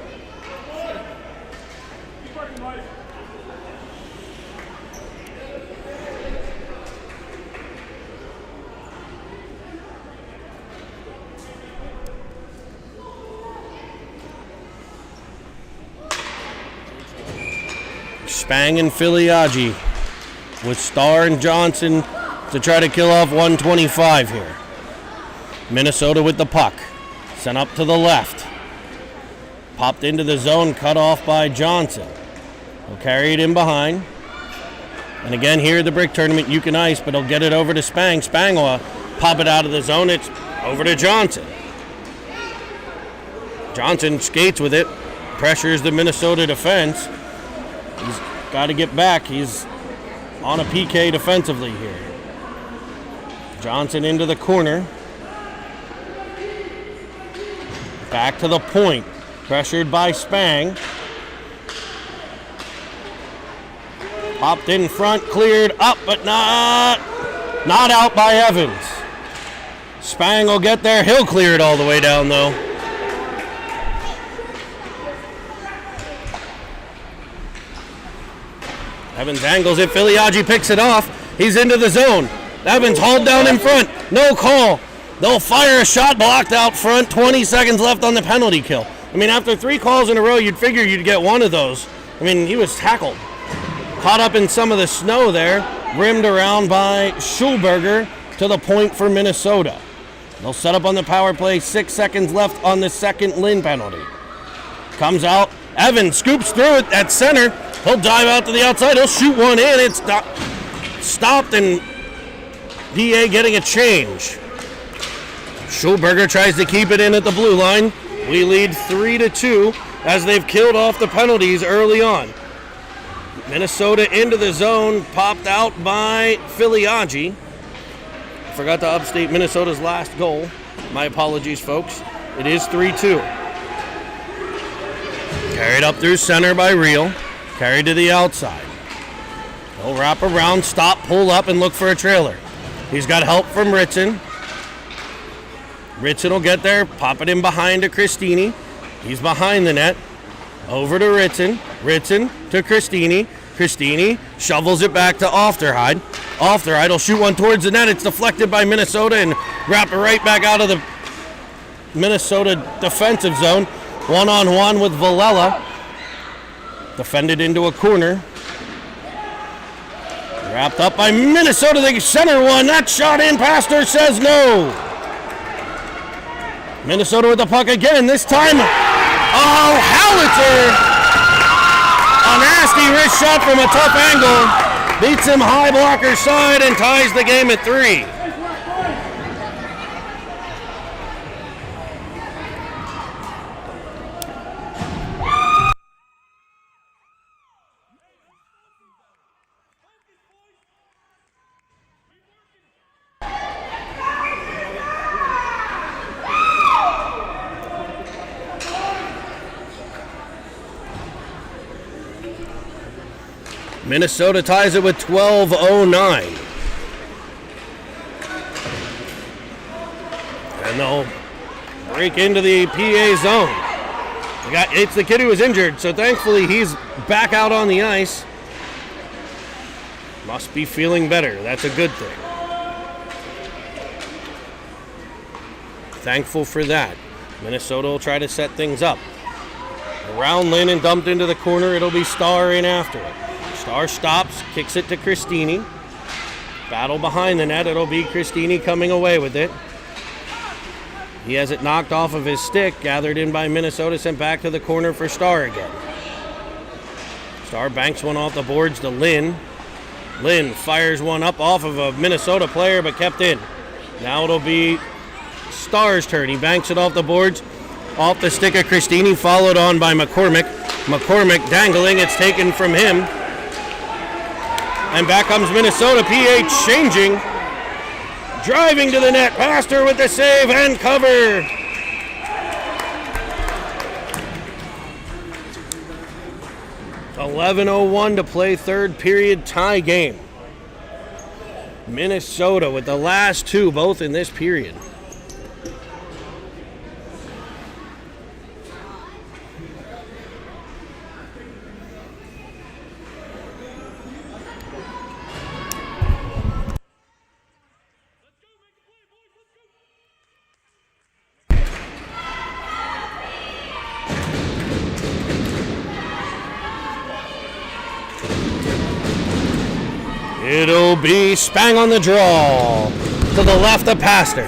Spang and Filiaggi with Starr and Johnson to try to kill off 125 here. Minnesota with the puck. Sent up to the left. Popped into the zone, cut off by Johnson. He'll carry it in behind. And again, here at the Brick Tournament, you can ice, but he'll get it over to Spang. Spang will pop it out of the zone. It's over to Johnson. Johnson skates with it, pressures the Minnesota defense. He's got to get back. He's on a PK defensively here. Johnson into the corner. Back to the point. Pressured by Spang. Popped in front, cleared up, but not out by Evans. Spang will get there. He'll clear it all the way down, though. Evans angles it. Filiaggi picks it off. He's into the zone. Evans hauled down in front. No call. They'll fire a shot blocked out front. 20 seconds left on the penalty kill. I mean, after 3 calls in a row, you'd figure you'd get one of those. I mean, he was tackled. Caught up in some of the snow there, rimmed around by Schulberger to the point for Minnesota. They'll set up on the power play, 6 seconds left on the second Lynn penalty. Comes out, Evans scoops through it at center. He'll dive out to the outside, he'll shoot one in. It's stopped and DA getting a change. Schulberger tries to keep it in at the blue line. We lead 3-2 as they've killed off the penalties early on. Minnesota into the zone, popped out by Filiaggi. Forgot to upstate Minnesota's last goal. My apologies, folks. It is 3-2. Carried up through center by Reel. Carried to the outside. He'll wrap around, stop, pull up, and look for a trailer. He's got help from Ritson. Ritson will get there, pop it in behind to Cristini. He's behind the net. Over to Ritson. Ritson to Cristini. Cristini shovels it back to Ofterheide. Ofterheide will shoot one towards the net. It's deflected by Minnesota and wrap it right back out of the Minnesota defensive zone. One-on-one with Villela. Defended into a corner. Wrapped up by Minnesota. They center one. That shot in. Pastor says no. Minnesota with the puck again. This time, oh, Howitzer. A nasty wrist shot from a tough angle. Beats him high blocker side and ties the game at 3. Minnesota ties it with 12:09. And they'll break into the PA zone. It's the kid who was injured, so thankfully he's back out on the ice. Must be feeling better. That's a good thing. Thankful for that. Minnesota will try to set things up. Around Lynn and dumped into the corner. It'll be Starr in after it. Starr stops, kicks it to Cristini. Battle behind the net. It'll be Cristini coming away with it. He has it knocked off of his stick, gathered in by Minnesota, sent back to the corner for Starr again. Starr banks one off the boards to Lynn. Lynn fires one up off of a Minnesota player, but kept in. Now it'll be Starr's turn. He banks it off the boards, off the stick of Cristini, followed on by McCormick. McCormick dangling. It's taken from him. And back comes Minnesota. PH changing. Driving to the net. Pastor with the save and cover. .11:01 to play, third period tie game. Minnesota with the last two, both in this period. It'll be Spang on the draw. To the left of Pastor.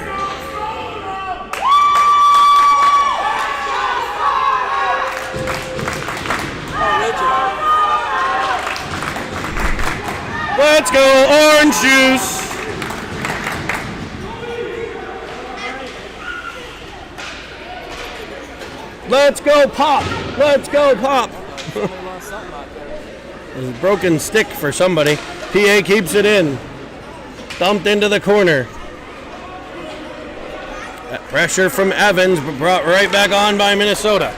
Let's go, Orange Juice. Let's go, Pop. Let's go, Pop. There's a broken stick for somebody. PA keeps it in. Dumped into the corner. That pressure from Evans, but brought right back on by Minnesota.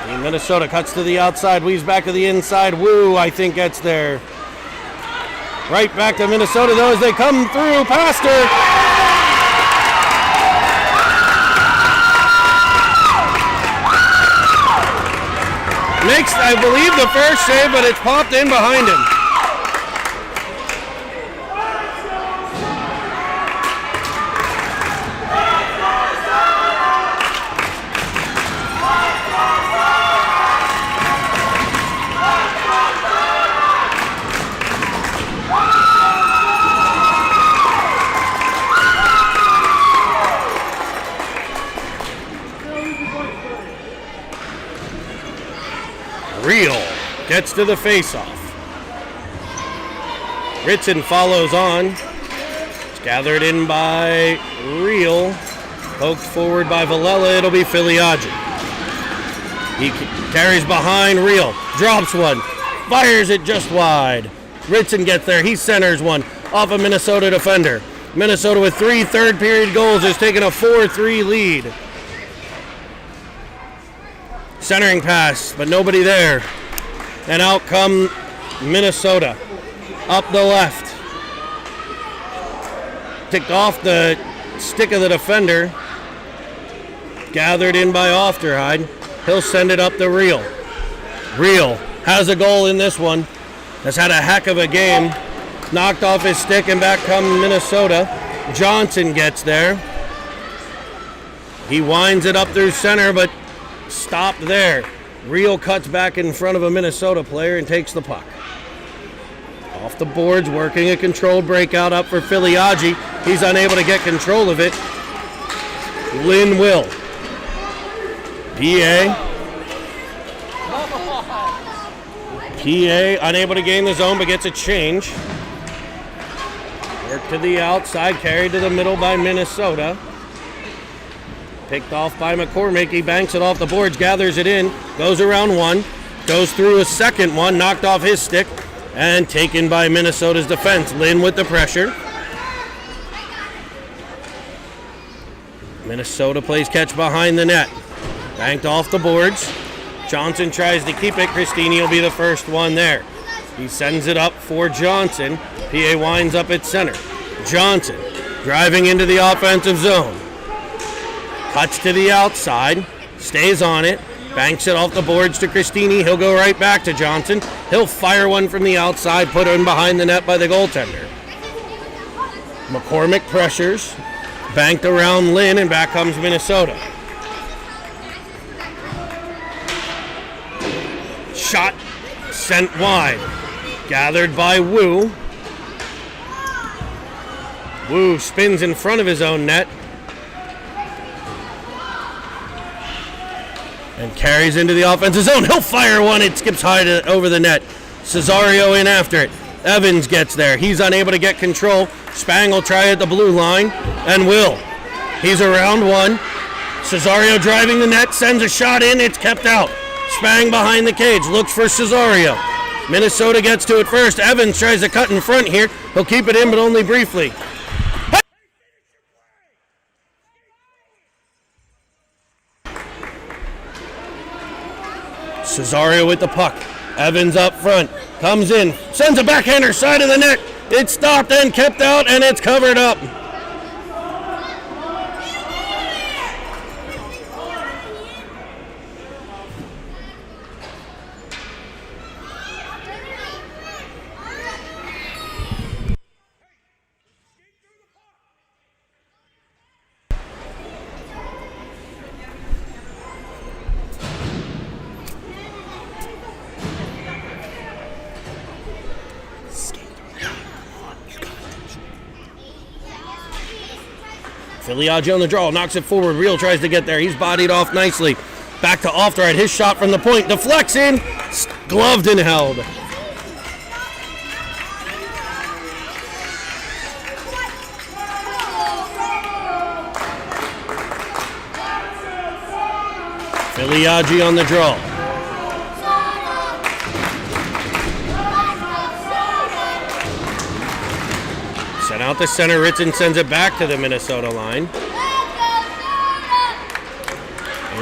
And Minnesota cuts to the outside, weaves back to the inside. Wu, I think, gets there. Right back to Minnesota, though, as they come through. Pastor. Makes, I believe, the first save, but it's popped in behind him. gets to the faceoff. Ritson follows on. It's gathered in by Real. Poked forward by Villela. It'll be Filiaggi. He carries behind Real. Drops one. Fires it just wide. Ritson gets there. He centers one off a Minnesota defender. Minnesota with 3 third-period goals has taken a 4-3 lead. Centering pass, but nobody there. And out come Minnesota. Up the left. Ticked off the stick of the defender. Gathered in by Ofterhide. He'll send it up the Real. Real has a goal in this one. Has had a heck of a game. Knocked off his stick and back come Minnesota. Johnson gets there. He winds it up through center, but stopped there. Real cuts back in front of a Minnesota player and takes the puck. Off the boards, working a controlled breakout up for Filiaggi. He's unable to get control of it. Lynn will. PA unable to gain the zone, but gets a change. Work to the outside, carried to the middle by Minnesota. Picked off by McCormick. He banks it off the boards, gathers it in, goes around one, goes through a second one, knocked off his stick, and taken by Minnesota's defense. Lynn with the pressure. Minnesota plays catch behind the net. Banked off the boards. Johnson tries to keep it. Cristini will be the first one there. He sends it up for Johnson. PA winds up at center. Johnson driving into the offensive zone. Cuts to the outside. Stays on it. Banks it off the boards to Cristini. He'll go right back to Johnson. He'll fire one from the outside, put in behind the net by the goaltender. McCormick pressures. Banked around Lynn, and back comes Minnesota. Shot sent wide. Gathered by Wu. Wu spins in front of his own net. And carries into the offensive zone. He'll fire one. It skips high over the net. Cesario in after it. Evans gets there. He's unable to get control. Spang will try at the blue line and will. He's around one. Cesario driving the net. Sends a shot in. It's kept out. Spang behind the cage. Looks for Cesario. Minnesota gets to it first. Evans tries to cut in front here. He'll keep it in, but only briefly. Cesario with the puck. Evans up front. Comes in. Sends a backhander side of the net. It's stopped and kept out, and it's covered up. Filiaggi on the draw, knocks it forward. Real tries to get there. He's bodied off nicely. Back to Ofterhide. His shot from the point. Deflects in. Gloved and held. Filiaggi on the draw. Sent out the center. Ritson sends it back to the Minnesota line.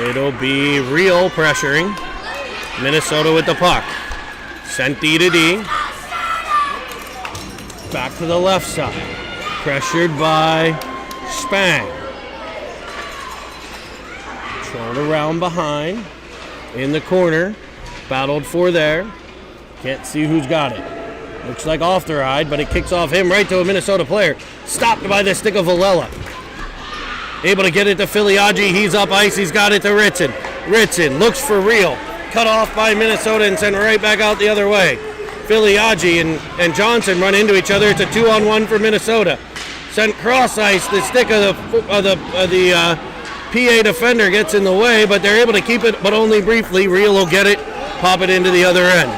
It'll be Real pressuring. Minnesota with the puck. Sent D to D. Back to the left side. Pressured by Spang. Thrown around behind. In the corner. Battled for there. Can't see who's got it. Looks like Ofterhide, but it kicks off him right to a Minnesota player. Stopped by the stick of Villela. Able to get it to Filiaggi. He's up ice. He's got it to Ritson. Ritson looks for Real. Cut off by Minnesota and sent right back out the other way. Filiaggi and Johnson run into each other. It's a 2-on-1 for Minnesota. Sent cross ice. The stick of the PA defender gets in the way, but they're able to keep it, but only briefly. Real will get it, pop it into the other end.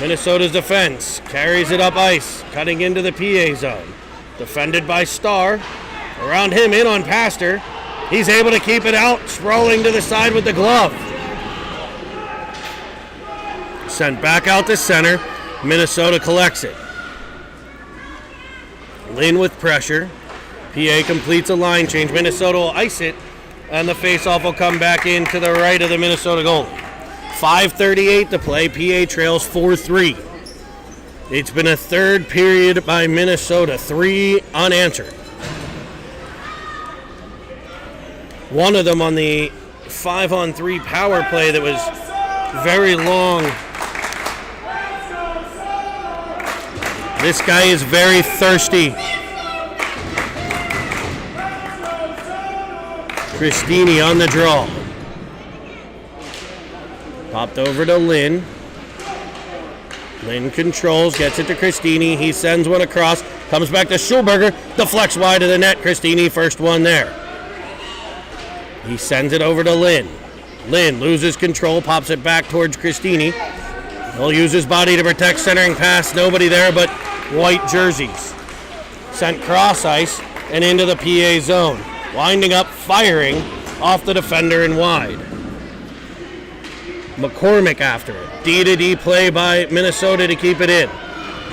Minnesota's defense carries it up ice, cutting into the PA zone. Defended by Starr. Around him, in on Pastor. He's able to keep it out, sprawling to the side with the glove. Sent back out to center. Minnesota collects it. Lynn with pressure. PA completes a line change. Minnesota will ice it, and the faceoff will come back in to the right of the Minnesota goal. 5:38 to play. PA trails 4-3. It's been a third period by Minnesota. 3 unanswered. One of them on the 5-on-3 power play that was very long. This guy is very thirsty. Cristini on the draw. Popped over to Lynn. Lynn controls, gets it to Cristini. He sends one across, comes back to Schulberger, deflects wide of the net. Cristini, first one there. He sends it over to Lynn. Lynn loses control, pops it back towards Cristini. He'll use his body to protect, centering pass. Nobody there but white jerseys. Sent cross ice and into the PA zone. Winding up, firing off the defender and wide. McCormick after it. D-to-D play by Minnesota to keep it in.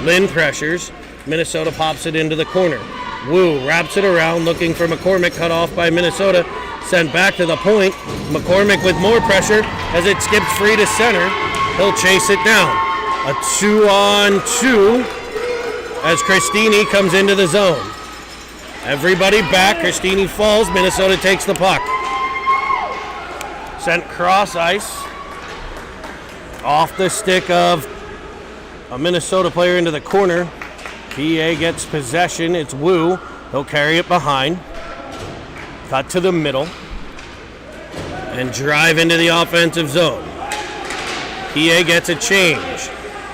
Lynn pressures. Minnesota pops it into the corner. Wu wraps it around, looking for McCormick, cut off by Minnesota. Sent back to the point. McCormick with more pressure as it skips free to center. He'll chase it down. A 2-on-2 as Cristini comes into the zone. Everybody back. Cristini falls. Minnesota takes the puck. Sent cross ice. Off the stick of a Minnesota player into the corner. PA gets possession. It's Wu. He'll carry it behind. Cut to the middle. And drive into the offensive zone. PA gets a change.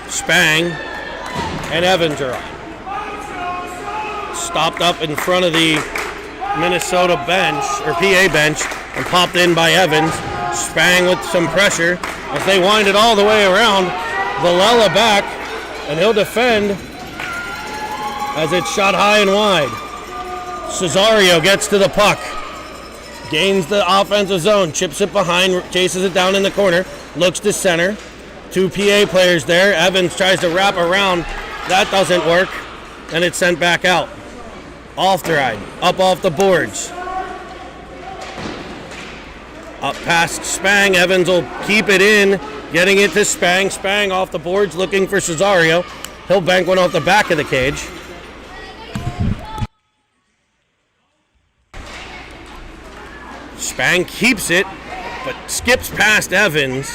Spang and Evans are on. Stopped up in front of the Minnesota bench, or PA bench, and popped in by Evans. Spang with some pressure as they wind it all the way around. Villela back, and he'll defend as it's shot high and wide. Cesario gets to the puck. Gains the offensive zone, chips it behind, chases it down in the corner, looks to center. 2 PA players there. Evans tries to wrap around. That doesn't work, and it's sent back out. Alfteride, up off the boards. Up past Spang. Evans will keep it in, getting it to Spang. Spang off the boards, looking for Cesario. He'll bank one off the back of the cage. Spang keeps it, but skips past Evans.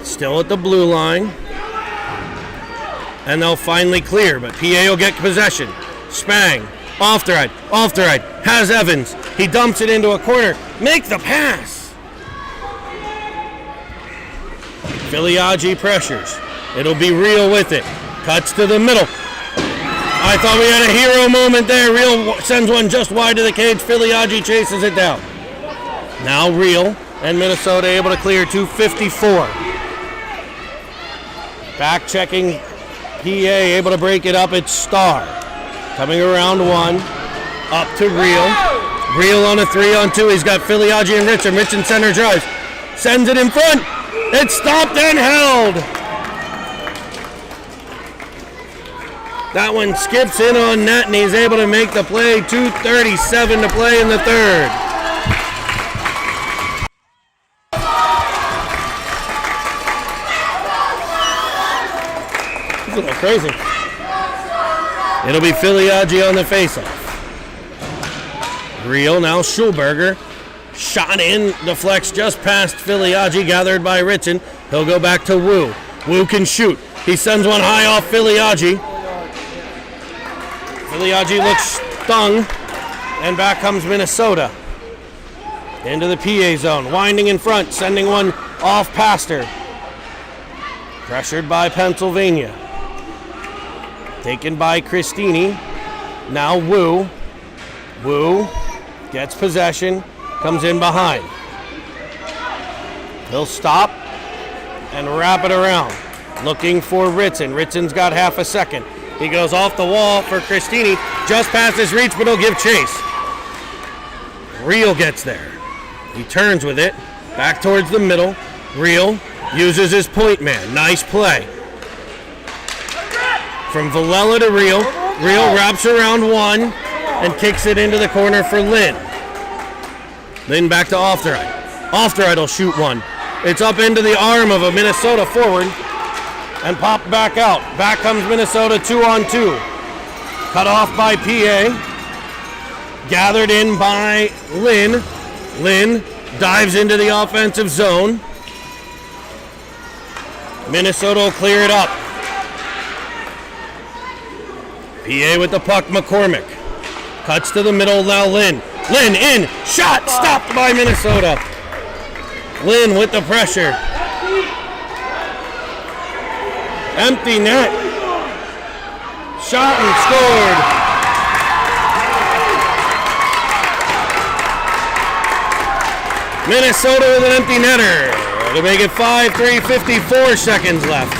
Still at the blue line. And they'll finally clear, but PA will get possession. Spang, Alfteride has Evans. He dumps it into a corner. Make the pass. Filiaggi pressures. It'll be Real with it. Cuts to the middle. I thought we had a hero moment there. Real sends one just wide of the cage. Filiaggi chases it down. Now Real and Minnesota able to clear 2:54. Back checking PA, able to break it up. It's Starr. Coming around one. Up to Real. Real on a 3-on-2. He's got Filiaggi and Richard. Richard center drives. Sends it in front. It's stopped and held. That one skips in on net, and he's able to make the play. 2:37 to play in the third. He's a little crazy. It'll be Filiaggi on the faceoff. Real, now Schulberger. Shot in, deflects just past Filiaggi, gathered by Ritson. He'll go back to Wu. Wu can shoot. He sends one high off Filiaggi. Filiaggi looks stung, and back comes Minnesota. Into the PA zone, winding in front, sending one off past her. Pressured by Pennsylvania. Taken by Cristini. Now Wu. Wu gets possession, comes in behind. He'll stop and wrap it around. Looking for Ritson. Ritson's got half a second. He goes off the wall for Christini. Just past his reach, but he'll give chase. Real gets there. He turns with it. Back towards the middle. Real uses his point man. Nice play. From Villela to Real. Real wraps around one and kicks it into the corner for Lynn. Lynn back to Ofterite. Ofterite will shoot one. It's up into the arm of a Minnesota forward and popped back out. Back comes Minnesota 2-on-2. Cut off by PA. Gathered in by Lynn. Lynn dives into the offensive zone. Minnesota will clear it up. PA with the puck, McCormick. Cuts to the middle, now Lynn. Lynn in, shot, stopped by Minnesota. Lynn with the pressure. Empty net. Shot and scored. Minnesota with an empty netter. To make it 5-3, 54 seconds left.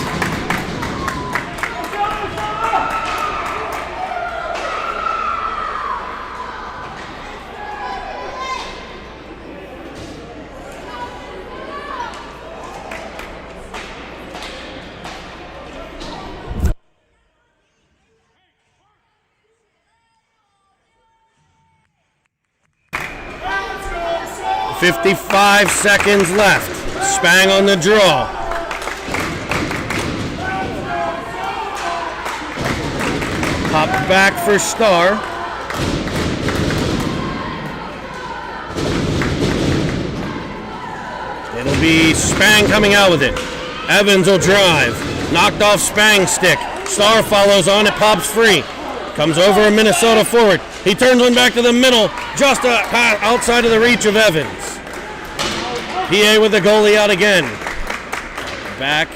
$55 seconds left. Spang on the draw. Popped back for Starr. It'll be Spang coming out with it. Evans will drive. Knocked off Spang's stick. Starr follows on, it pops free. Comes over a Minnesota forward. He turns one back to the middle, just outside of the reach of Evans. PA with the goalie out again. Back,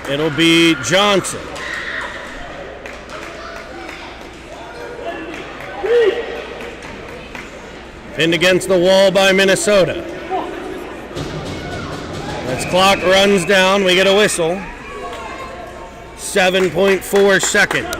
it'll be Johnson. Pinned against the wall by Minnesota. As clock runs down, we get a whistle. 7.4 seconds.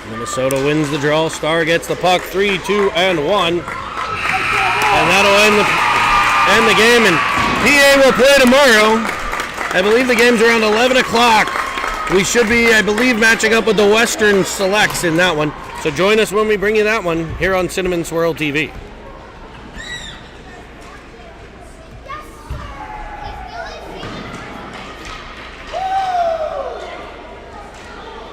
Minnesota wins the draw. Starr gets the puck, 3-2-1. And that'll end the game. And PA will play tomorrow. I believe the game's around 11 o'clock. We should be, I believe, matching up with the Western Selects in that one. So join us when we bring you that one here on Cinnamon Swirl TV.